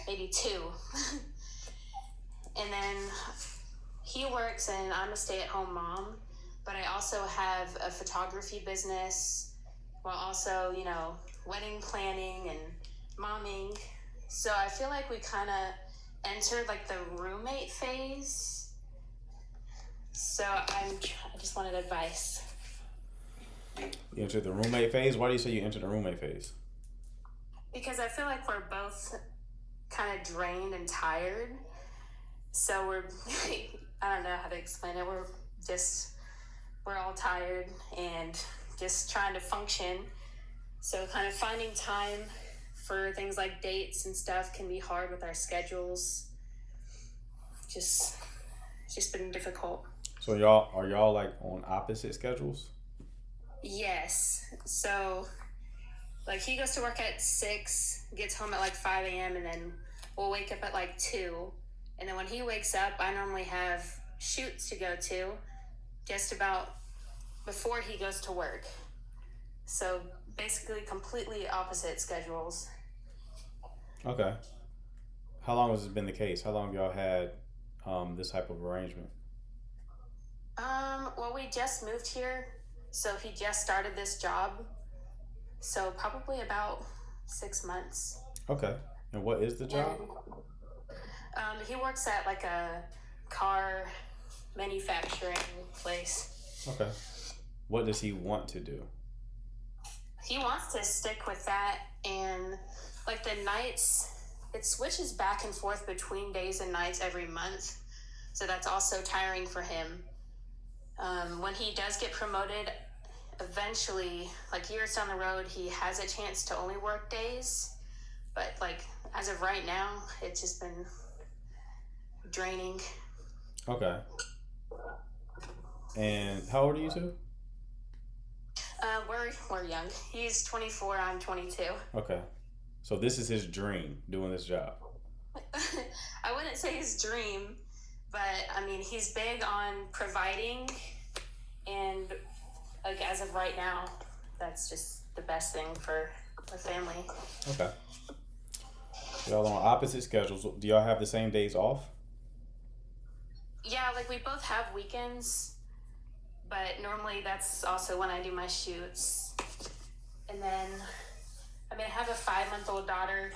maybe 2. And then he works, and I'm a stay-at-home mom, but I also have a photography business while also, you know, wedding planning and momming. So I feel like we kind of entered like the roommate phase. So I just wanted advice. You entered the roommate phase? Why do you say you entered the roommate phase? Because I feel like we're both kind of drained and tired. So I don't know how to explain it. We're all tired and just trying to function. So kind of finding time for things like dates and stuff can be hard with our schedules. It's just been difficult. So are y'all like on opposite schedules? Yes. So like he goes to work at 6, gets home at like 5 a.m. and then we'll wake up at like 2. And then when he wakes up, I normally have shoots to go to just about before he goes to work. So basically completely opposite schedules. Okay. How long has this been the case? How long have y'all had this type of arrangement? Well, we just moved here, so he just started this job. So probably about 6 months. Okay. And what is the job? He works at like a car manufacturing place. Okay. What does he want to do? He wants to stick with that, and like the nights, it switches back and forth between days and nights every month. So that's also tiring for him. When he does get promoted, eventually, like years down the road, he has a chance to only work days. But like as of right now, it's just been draining. Okay. And how old are you two? We're young. He's 24. I'm 22. Okay. So this is his dream, doing this job. I wouldn't say his dream, but I mean, he's big on providing, and like as of right now, that's just the best thing for the family. Okay. Y'all on opposite schedules. Do y'all have the same days off? Yeah, like we both have weekends, but normally that's also when I do my shoots. And then, I mean, I have a 5-month-old daughter,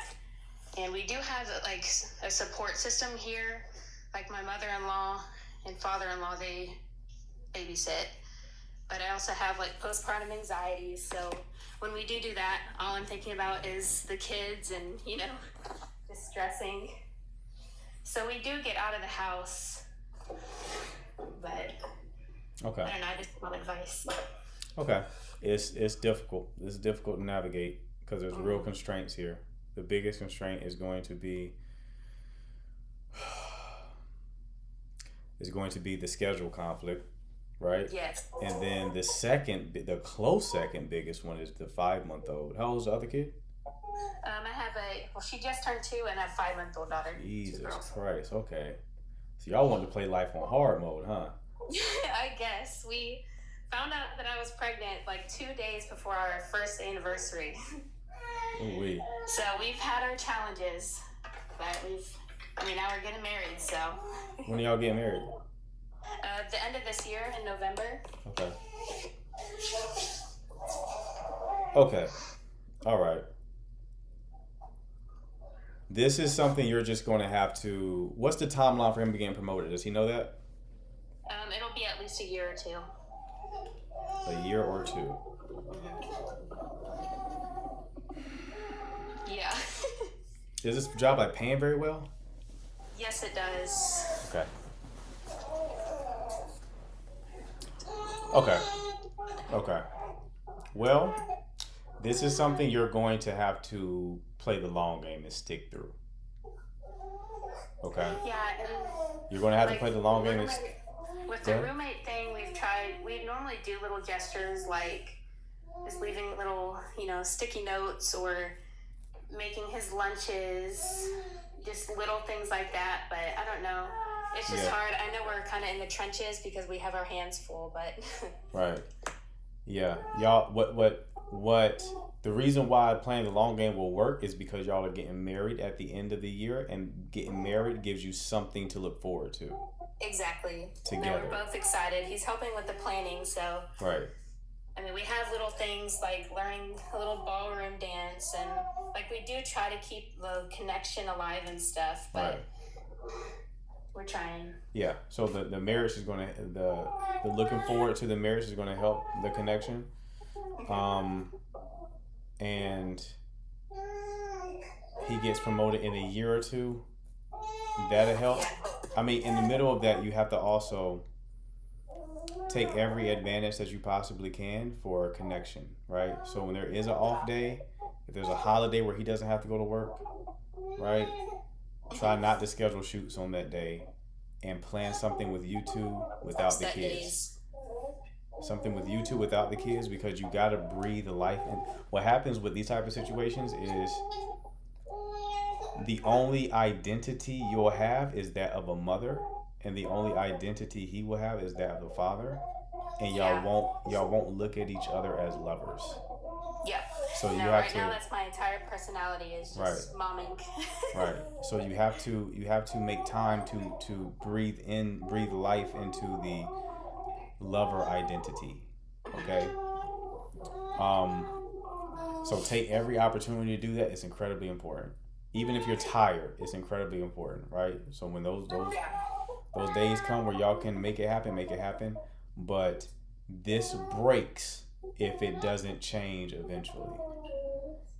and we do have like a support system here. Like my mother-in-law and father-in-law, they babysit. But I also have like postpartum anxiety. So when we do that, all I'm thinking about is the kids and, you know, just stressing. So we do get out of the house, but Okay. I don't know, I just want advice. Okay. It's difficult. It's difficult to navigate because there's real constraints here. The biggest constraint is going to be the schedule conflict, right? Yes. And then the close second biggest one is the 5-month-old. How old's the other kid? I have she just turned 2 and I have a 5-month-old daughter. Jesus Christ. Okay. So y'all want to play life on hard mode, huh? I guess. We found out that I was pregnant like 2 days before our first anniversary. Ooh-wee. So we've had our challenges, but now we're getting married, so. When are y'all getting married? The end of this year in November. Okay. Okay. All right. This is something you're just going to have to. What's the timeline for him getting promoted? Does he know that? It'll be at least a year or two. A year or two. Yeah. Is this job like paying very well? Yes, it does. Okay. Okay. Okay. Well, this is something you're going to have to play the long game and stick through. Okay. Yeah, and You're going to have to play the long game. With the roommate thing, we normally do little gestures like just leaving little, sticky notes or making his lunches, just little things like that. But I don't know. It's just hard. I know we're kind of in the trenches because we have our hands full, but. Right. Yeah. Y'all, what the reason why playing the long game will work is because y'all are getting married at the end of the year, and getting married gives you something to look forward to. Exactly. Together. And we're both excited. He's helping with the planning, so. Right. I mean, we have little things like learning a little ballroom dance, and like we do try to keep the connection alive and stuff, but we're trying. Yeah. So the marriage is going to the looking forward to the marriage is going to help the connection, and he gets promoted in a year or two. That'll help. I mean, in the middle of that, you have to also take every advantage that you possibly can for a connection, right? So when there is an off day, if there's a holiday where he doesn't have to go to work, right? Try not to schedule shoots on that day and plan something with you two without the kids. Something with you two without the kids, because you got to breathe the life. And what happens with these type of situations is the only identity you'll have is that of a mother, and the only identity he will have is that of the father, and y'all won't look at each other as lovers. Yeah. So you have right to. now, that's my entire personality is just momming. Right. So you have to make time to breathe life into the lover identity. Okay. So take every opportunity to do that. It's incredibly important. Even if you're tired, it's incredibly important, right? So when those days come where y'all can make it happen. But this breaks if it doesn't change eventually.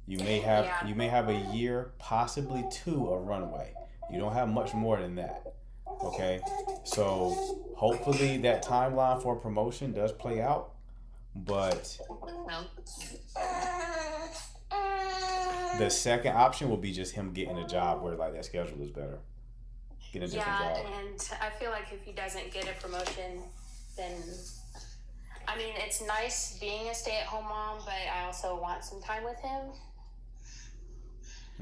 You may have a year, possibly 2 of runway. You don't have much more than that. Okay? So hopefully that timeline for promotion does play out. But The second option will be just him getting a job where like that schedule is better. Get a different Yeah, job. and I feel like if he doesn't get a promotion, then I mean it's nice being a stay-at-home mom, but I also want some time with him.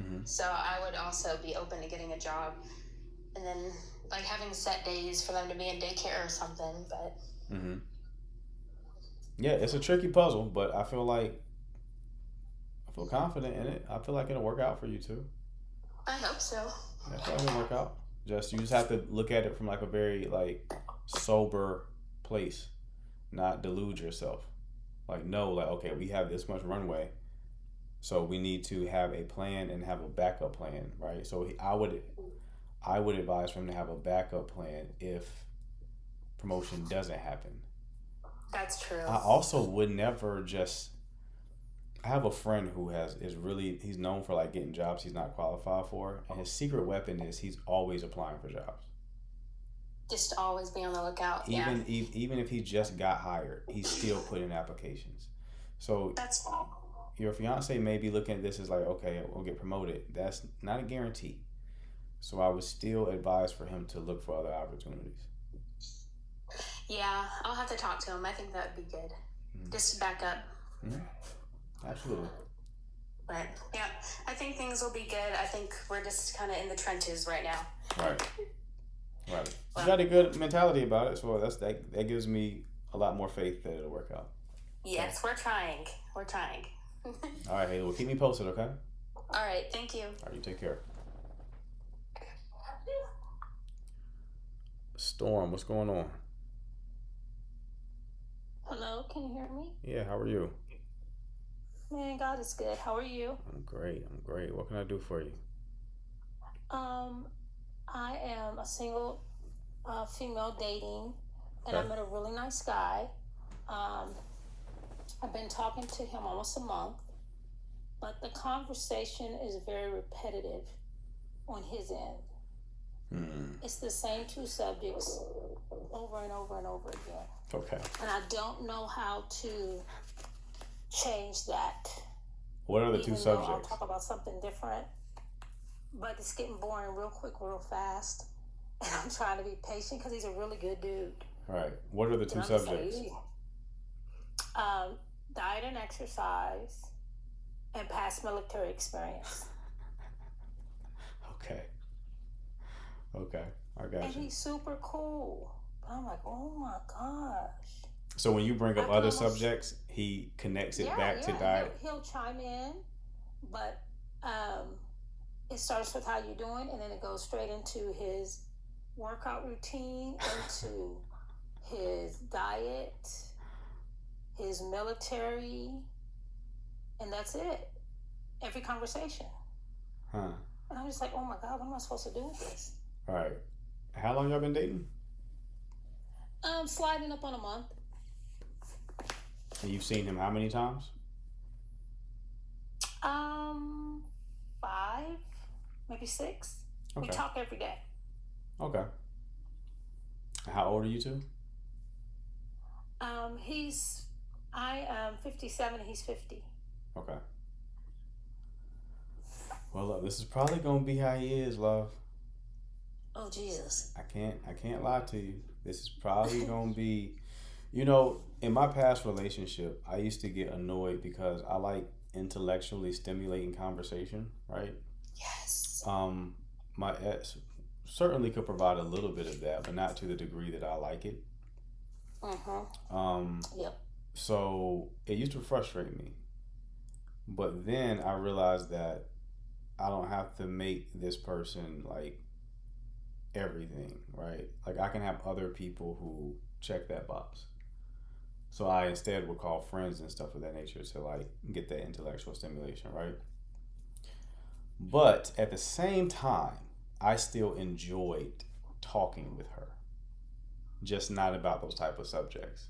Mm-hmm. So I would also be open to getting a job, and then like having set days for them to be in daycare or something. But Mm-hmm. Yeah, it's a tricky puzzle, but I feel confident in it. I feel like it'll work out for you too. I hope so. Yeah, I feel like it'll work out. You just have to look at it from like a very like sober place, not delude yourself. Like okay, we have this much runway, so we need to have a plan and have a backup plan, right? So I would advise for him to have a backup plan if promotion doesn't happen. That's true. I also would never just. I have a friend who he's known for like getting jobs he's not qualified for, and his secret weapon is he's always applying for jobs. Just always be on the lookout. Even if he just got hired, he's still putting in applications. So that's fine. Your fiance may be looking at this as like, okay, we'll get promoted. That's not a guarantee. So I would still advise for him to look for other opportunities. Yeah, I'll have to talk to him. I think that would be good. Mm-hmm. Just to back up. Mm-hmm. Absolutely. But yeah, I think things will be good. I think we're just kind of in the trenches right now. Right. You got a good mentality about it, so that gives me a lot more faith that it'll work out. Yes, we're trying. All right, Haley, well, keep me posted, okay? All right, thank you. All right, you take care. Storm, what's going on? Hello, can you hear me? Yeah, how are you? Man, God is good. How are you? I'm great. What can I do for you? I am a single female dating, and Okay. I met a really nice guy. I've been talking to him almost a month, but the conversation is very repetitive on his end. It's the same two subjects over and over and over again. Okay. And I don't know how to change that. What are the two Even though I'll subjects? talk about something different, but it's getting boring real quick, real fast. And I'm trying to be patient because he's a really good dude. Right. What are the two And I'm just subjects? like, diet and exercise, and past military experience. Okay. I got And you. he's super cool. But I'm like, oh my gosh. So when you bring I up can other almost- subjects, he connects it back to and diet. He'll chime in, but it starts with how you're doing, and then it goes straight into his workout routine, into his diet, his military, and that's it. Every conversation. Huh. And I'm just like, oh my God, what am I supposed to do with this? All right. How long y'all been dating? Sliding up on a month. And you've seen him how many times? 5, maybe 6. We Okay. talk every day. Okay. How old are you two? I am 57, he's 50. Okay. Well, look, this is probably gonna be how he is, love. Oh Jesus. I can't lie to you. This is probably gonna be, in my past relationship, I used to get annoyed because I like intellectually stimulating conversation, right? Yes. My ex certainly could provide a little bit of that, but not to the degree that I like it. Yep. So it used to frustrate me. But then I realized that I don't have to make this person like everything, right? Like I can have other people who check that box. So I instead would call friends and stuff of that nature to like get that intellectual stimulation, right? But at the same time, I still enjoyed talking with her, just not about those type of subjects.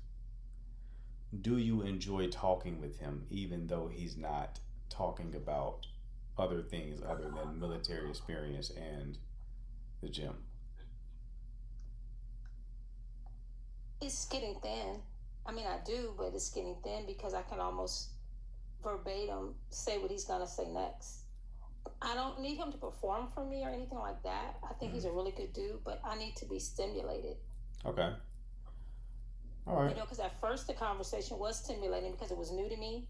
Do you enjoy talking with him even though he's not talking about other things other than military experience and the gym? It's getting thin. I mean, I do, but it's getting thin because I can almost verbatim say what he's gonna say next. I don't need him to perform for me or anything like that. I think he's a really good dude, but I need to be stimulated. Okay. All right. You know, because at first the conversation was stimulating because it was new to me,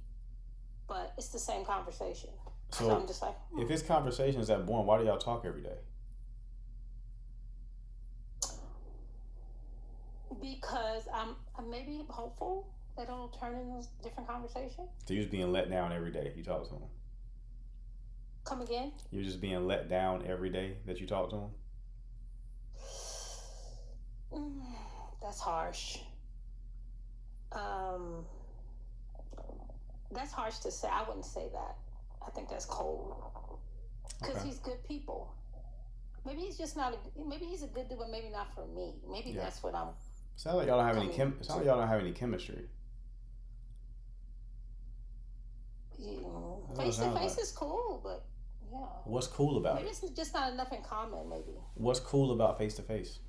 but it's the same conversation. So I'm just like, if his conversation is that boring, why do y'all talk every day? because I'm maybe hopeful that it'll turn into a different conversation. So you're just being let down every day you talk to him? Come again? You're just being let down every day that you talk to him? That's harsh. That's harsh to say. I wouldn't say that. I think that's cold. Because he's good people. Maybe he's just not maybe he's a good dude, but maybe not for me. Maybe that's what I'm. Sounds like y'all don't have any sounds like y'all don't have any chemistry. Face to face is cool, but yeah. What's cool about maybe it? Maybe it's just not enough in common. Maybe. What's cool about face to face?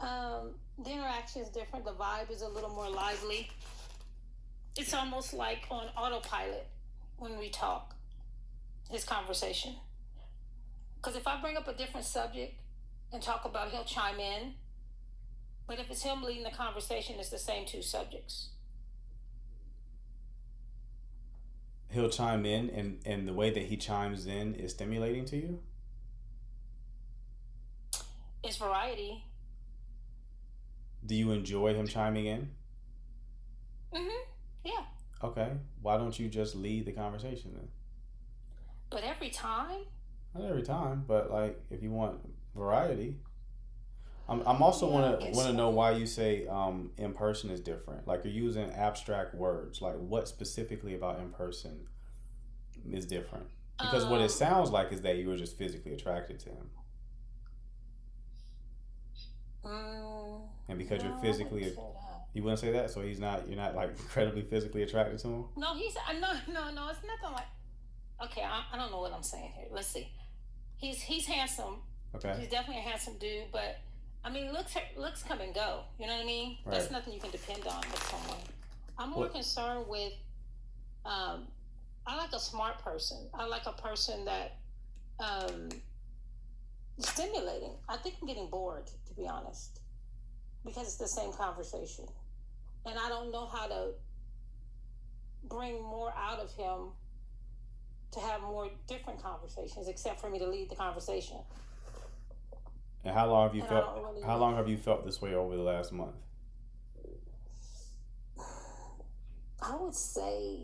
The interaction is different. The vibe is a little more lively. It's almost like on autopilot when we talk. His conversation. Because if I bring up a different subject and talk about it, he'll chime in. But if it's him leading the conversation, it's the same two subjects. He'll chime in, and the way that he chimes in is stimulating to you? It's variety. Do you enjoy him chiming in? Yeah. Okay. Why don't you just lead the conversation then? But every time? Not every time, but like if you want variety. I'm also want to know why you say in person is different. Like you're using abstract words. Like what specifically about in person is different? Because what it sounds like is that you were just physically attracted to him. And because you're physically, you wouldn't say that. So you're not like incredibly physically attracted to him. No, no. It's nothing like. Okay, I don't know what I'm saying here. Let's see. He's handsome. Okay. He's definitely a handsome dude, but I mean, looks come and go. You know what I mean? Right. That's nothing you can depend on with someone. I'm more concerned with. I like a smart person. I like a person that stimulating. I think I'm getting bored, to be honest, because it's the same conversation, and I don't know how to bring more out of him to have more different conversations, except for me to lead the conversation. And how long have you felt? How long have you felt this way over the last month? I would say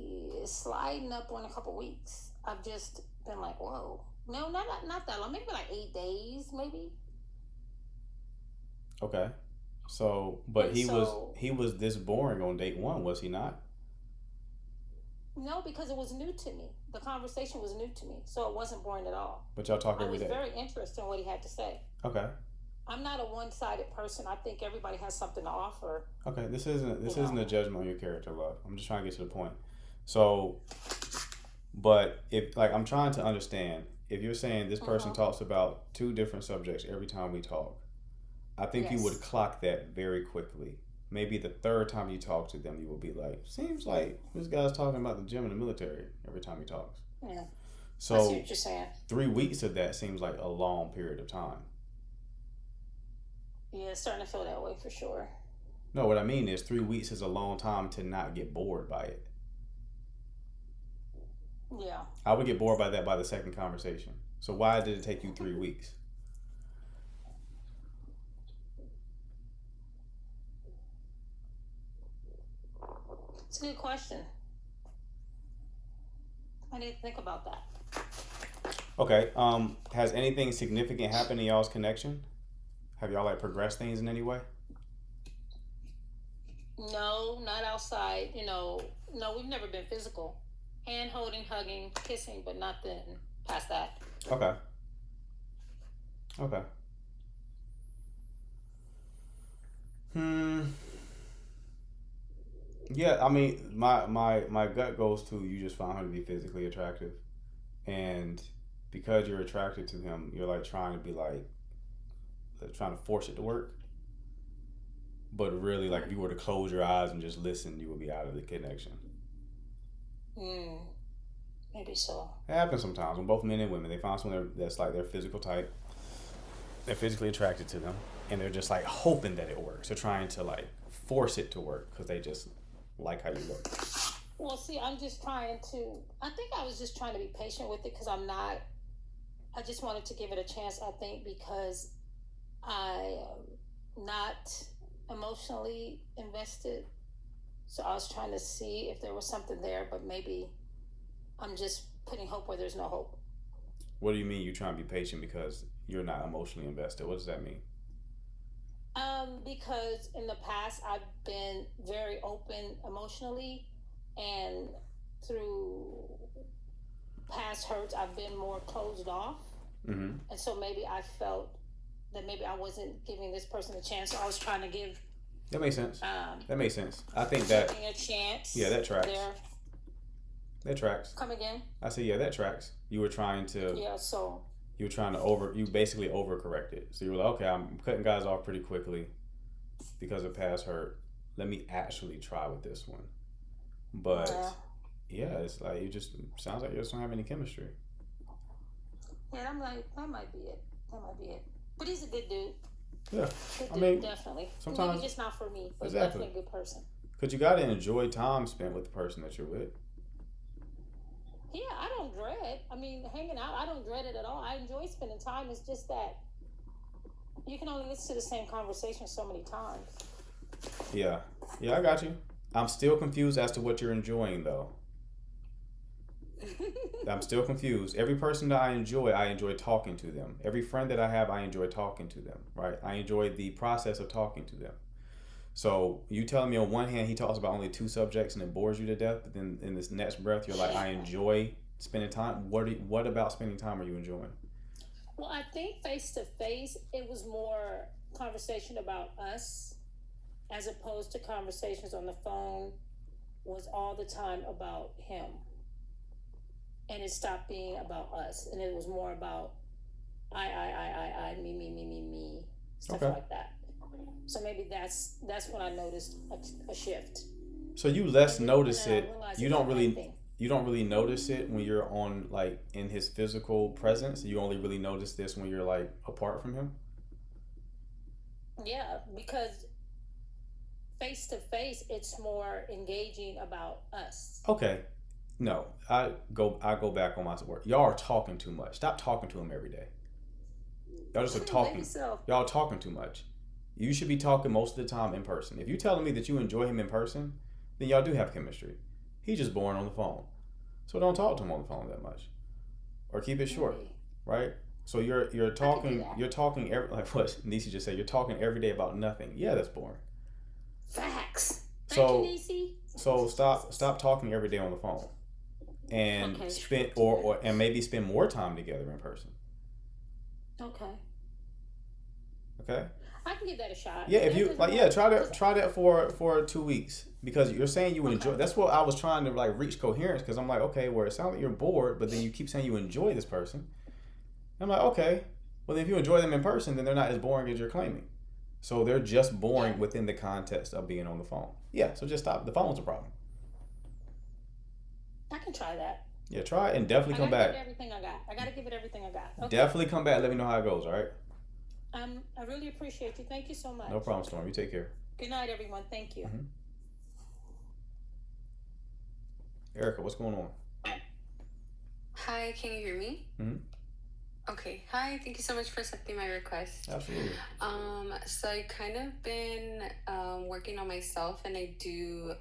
it's sliding up on a couple weeks. I've just been like, whoa. No, not that long. Maybe like 8 days, maybe. Okay. So, but he was this boring on date one, was he not? No, because it was new to me. The conversation was new to me, so it wasn't boring at all. But y'all talk every day. I was very interested in what he had to say. Okay. I'm not a one-sided person. I think everybody has something to offer. Okay, this isn't a judgment on your character, love. I'm just trying to get to the point. So, but if like I'm trying to understand, if you're saying this person talks about two different subjects every time we talk, I think you would clock that very quickly. Maybe the third time you talk to them, you will be like, seems like this guy's talking about the gym and the military every time he talks. Yeah. So I see what you're saying. 3 weeks of that seems like a long period of time. Yeah, it's starting to feel that way for sure. No, what I mean is 3 weeks is a long time to not get bored by it. Yeah. I would get bored by that by the second conversation. So why did it take you 3 weeks? It's a good question. I need to think about that. Okay. Has anything significant happened in y'all's connection? Have y'all like progressed things in any way? No, not outside. No, we've never been physical. Hand holding, hugging, kissing, but nothing past that. Okay. Yeah, I mean, my gut goes to you just found him to be physically attractive, and because you're attracted to him, you're like trying to force it to work. But really, like if you were to close your eyes and just listen, you would be out of the connection. Maybe so. It happens sometimes when both men and women, they find someone that's like their physical type. They're physically attracted to them, and they're just like hoping that it works. They're trying to like force it to work because they just like how you look. Well, see, I think I was just trying to be patient with it because I just wanted to give it a chance, I think, because I am not emotionally invested. So I was trying to see if there was something there, but maybe I'm just putting hope where there's no hope. What do you mean you're trying to be patient because you're not emotionally invested? What does that mean? Because in the past I've been very open emotionally, and through past hurts I've been more closed off. Mm-hmm. And so maybe I felt that maybe I wasn't giving this person a chance. So I was trying to give. That makes sense. That makes sense. I think that. Giving a chance. Yeah, that tracks. That tracks. Come again? I said, yeah, that tracks. You were trying to. Yeah. So. You were trying to you basically overcorrected. So you were like, okay, I'm cutting guys off pretty quickly because of past hurt. Let me actually try with this one. But yeah, it's like sounds like you just don't have any chemistry. Yeah, I'm like, that might be it. But he's a good dude. Yeah. Good dude, I mean, definitely. sometimes Maybe just not for me, but exactly. definitely a good person. Because you got to enjoy time spent with the person that you're with. Yeah, I don't dread. I mean, hanging out, I don't dread it at all. I enjoy spending time. It's just that you can only listen to the same conversation so many times. Yeah, I got you. I'm still confused as to what you're enjoying, though. I'm still confused. Every person that I enjoy talking to them. Every friend that I have, I enjoy talking to them, right? I enjoy the process of talking to them. So you telling me on one hand he talks about only 2 subjects and it bores you to death, but then in this next breath you're like, I enjoy spending time. What about spending time are you enjoying? Well, I think face to face it was more conversation about us as opposed to conversations on the phone was all the time about him. And it stopped being about us, and it was more about I, me, stuff like that. So maybe that's when I noticed a shift. So you less notice it. You don't really notice it when you're on like in his physical presence. You only really notice this when you're like apart from him. Yeah, because face to face, it's more engaging about us. Okay. No, I go back on my word. Y'all are talking too much. Stop talking to him every day. Y'all just are talking. So. Y'all are talking too much. You should be talking most of the time in person. If you're telling me that you enjoy him in person, then y'all do have chemistry. He's just boring on the phone. So don't talk to him on the phone that much. Or keep it short, right? So you're talking like what Nisi just said, you're talking every day about nothing. Yeah, that's boring. Facts. So Thank you, Nisi. So stop talking every day on the phone. And spend and maybe spend more time together in person. Okay. Okay. I can give that a shot. Yeah, if you try that for 2 weeks because you're saying you enjoy. That's what I was trying to like reach coherence because I'm like, okay, where it sounds like you're bored, but then you keep saying you enjoy this person. I'm like, okay, well then if you enjoy them in person, then they're not as boring as you're claiming. So they're just boring within the context of being on the phone. Yeah, so just stop. The phone's a problem. I can try that. Yeah, try it and definitely come back. I gotta give it everything I got. Okay. Definitely come back. Let me know how it goes. All right. I really appreciate you. Thank you so much. No problem, Storm. You take care. Good night, everyone. Thank you. Mm-hmm. Erica, what's going on? Hi, can you hear me? Mm-hmm. Okay. Hi, thank you so much for accepting my request. Absolutely. So I kind of been working on myself, and I do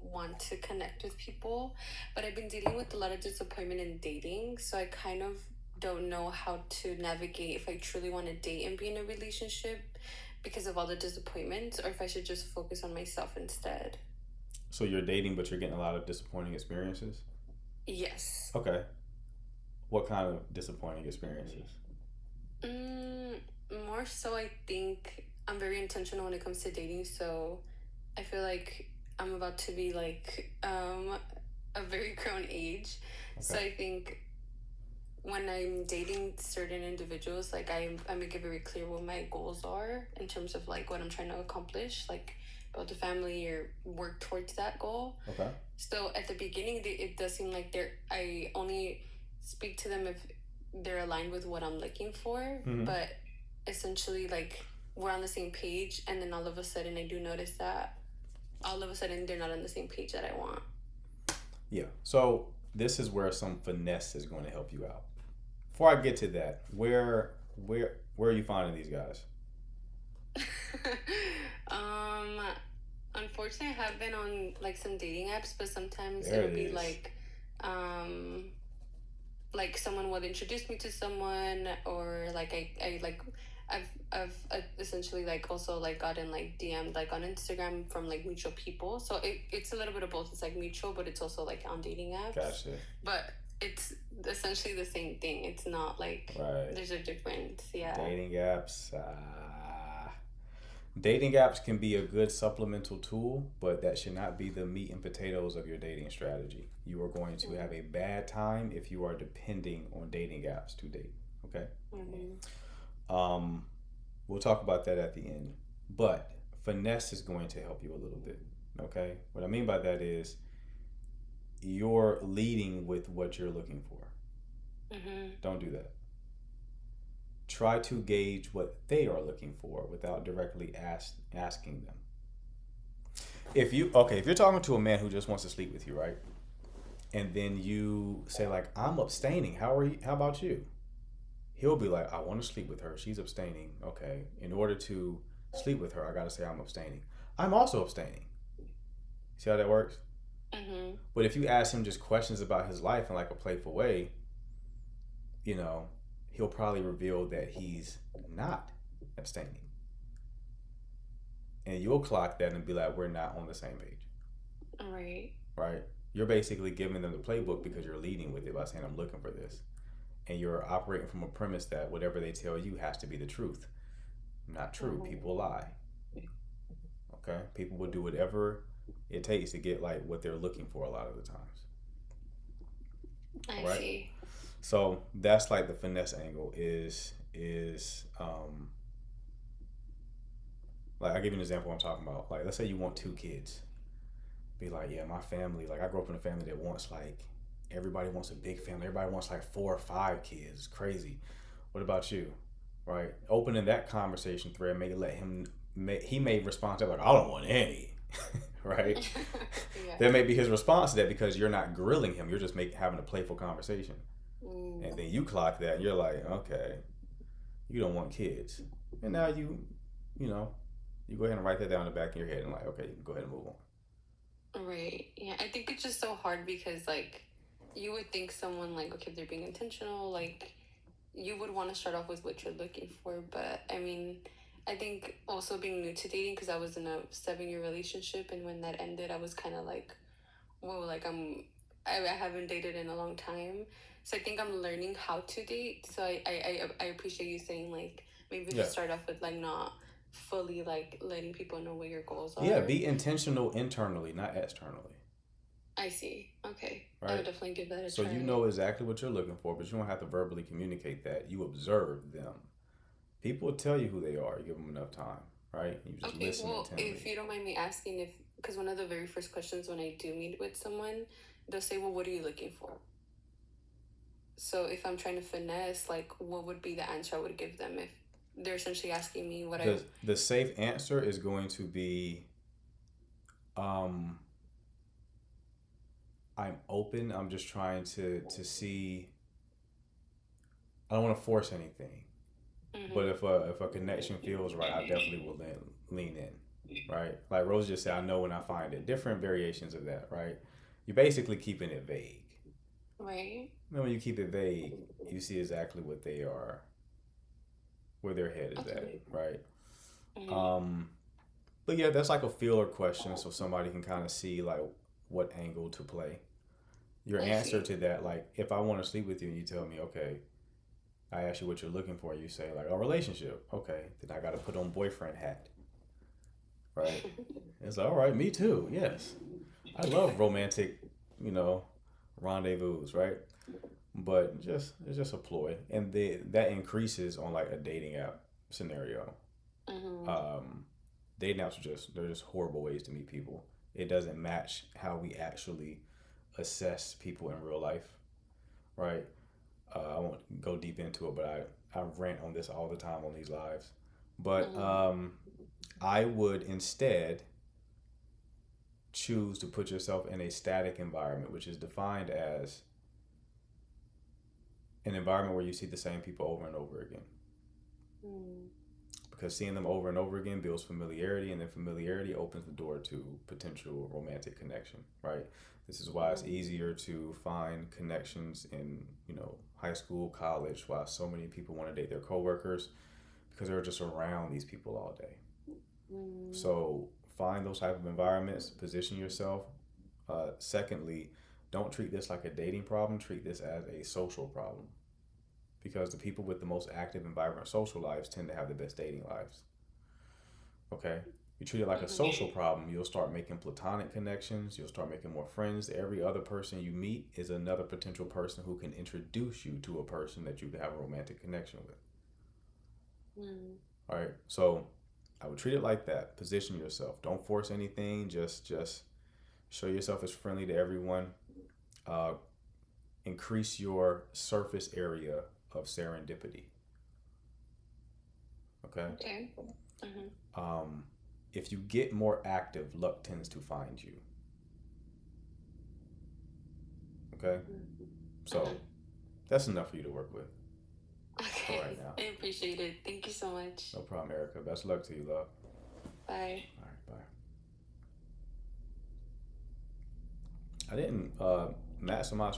want to connect with people, but I've been dealing with a lot of disappointment in dating, so I kind of don't know how to navigate if I truly want to date and be in a relationship because of all the disappointments, or if I should just focus on myself instead. So you're dating, but you're getting a lot of disappointing experiences? Yes. Okay. What kind of disappointing experiences? More so, I think I'm very intentional when it comes to dating, so I feel like I'm about to be like a very grown age. Okay. So I think when I'm dating certain individuals, like I make it very clear what my goals are in terms of like what I'm trying to accomplish. Like build a family or work towards that goal. Okay. So at the beginning, it does seem like I only speak to them if they're aligned with what I'm looking for. Mhm. But essentially, like, we're on the same page, and then all of a sudden I do notice that all of a sudden they're not on the same page that I want. Yeah. So this is where some finesse is going to help you out. Before I get to that, where are you finding these guys? Unfortunately, I have been on like some dating apps, but sometimes There it'll it be is. like someone will introduce me to someone, or like I've essentially like also like gotten like DM'd like on Instagram from like mutual people. So it's a little bit of both. It's like mutual, but it's also like on dating apps. Gotcha. But it's essentially the same thing. It's not like Right. there's a difference. Yeah. Dating apps. Dating apps can be a good supplemental tool, but that should not be the meat and potatoes of your dating strategy. You are going to have a bad time if you are depending on dating apps to date. Okay. Mm-hmm. We'll talk about that at the end. But finesse is going to help you a little bit. Okay. What I mean by that is you're leading with what you're looking for. Mm-hmm. Don't do that. Try to gauge what they are looking for without directly asking them. If you're talking to a man who just wants to sleep with you, right? And then you say like, I'm abstaining. How about you? He'll be like, I want to sleep with her. She's abstaining. Okay. In order to sleep with her, I got to say I'm abstaining. I'm also abstaining. See how that works? Mm-hmm. But if you ask him just questions about his life in like a playful way, you know, he'll probably reveal that he's not abstaining. And you'll clock that and be like, we're not on the same page. All right. Right? You're basically giving them the playbook because you're leading with it by saying, I'm looking for this. And you're operating from a premise that whatever they tell you has to be the truth. Not true. Mm-hmm. People lie. Okay? People will do whatever it takes to get like what they're looking for a lot of the times. I Right? see. So that's like the finesse angle is like I'll give you an example of what I'm talking about. Like let's say you want 2 kids. Be like, yeah, my family, like I grew up in a family that wants like everybody wants a big family. Everybody wants like 4 or 5 kids. It's crazy. What about you? Right? Opening that conversation thread he may respond to it like, I don't want any. Right? Yeah. That may be his response to that because you're not grilling him. You're just having a playful conversation. And then you clock that and you're like, okay, you don't want kids. And now you go ahead and write that down in the back of your head and like, okay, you can go ahead and move on. Right. Yeah. I think it's just so hard because like you would think someone like, okay, if they're being intentional, like you would want to start off with what you're looking for. But I mean, I think also being new to dating, because I was in a 7-year relationship, and when that ended, I was kind of like, whoa, like I haven't dated in a long time. So I think I'm learning how to date. So I appreciate you saying like maybe just start off with like not fully like letting people know what your goals are. Yeah, be intentional internally, not externally. I see. Okay. Right? I would definitely give that a so try. So you know exactly what you're looking for, but you don't have to verbally communicate that. You observe them. People will tell you who they are. You give them enough time, right? You just listen intently. If you don't mind me asking, because one of the very first questions when I do meet with someone, they'll say, well, what are you looking for? So if I'm trying to finesse, like, what would be the answer I would give them if they're essentially asking me what The safe answer is going to be, I'm open. I'm just trying to see. I don't want to force anything. Mm-hmm. But if a connection feels right, I definitely will lean in, right? Like Rose just said, I know when I find it. Different variations of that, right? You're basically keeping it vague. Right. And when you keep it vague, you see exactly what they are, where their head is at, right? Mm-hmm. But yeah, that's like a feeler question, so somebody can kind of see like what angle to play. Your answer to that, like if I want to sleep with you and you tell me, okay, I ask you what you're looking for, you say like a relationship. Okay, then I got to put on boyfriend hat, right? It's all right, me too. Yes, I love romantic, rendezvous, right? But it's just a ploy, and that increases on like a dating app scenario. Mm-hmm. dating apps they're just horrible ways to meet people. It doesn't match how we actually assess people in real life, right? I won't go deep into it, but I rant on this all the time on these lives. But I would instead choose to put yourself in a static environment, which is defined as an environment where you see the same people over and over again. Because seeing them over and over again builds familiarity, and then familiarity opens the door to potential romantic connection, right? This is why it's easier to find connections in, high school, college, why so many people want to date their coworkers, because they're just around these people all day. So find those type of environments, position yourself. Secondly, don't treat this like a dating problem, treat this as a social problem. Because the people with the most active and vibrant social lives tend to have the best dating lives. Okay? You treat it like a social problem, you'll start making platonic connections, you'll start making more friends. Every other person you meet is another potential person who can introduce you to a person that you have a romantic connection with. All right? So I would treat it like that. Position yourself. Don't force anything. Just show yourself as friendly to everyone. Increase your surface area of serendipity. Okay? If you get more active, luck tends to find you. Okay? So that's enough for you to work with. Okay. Right now. I appreciate it. Thank you so much. No problem, Erica. Best luck to you, love. Bye. All right, bye. I didn't maximize her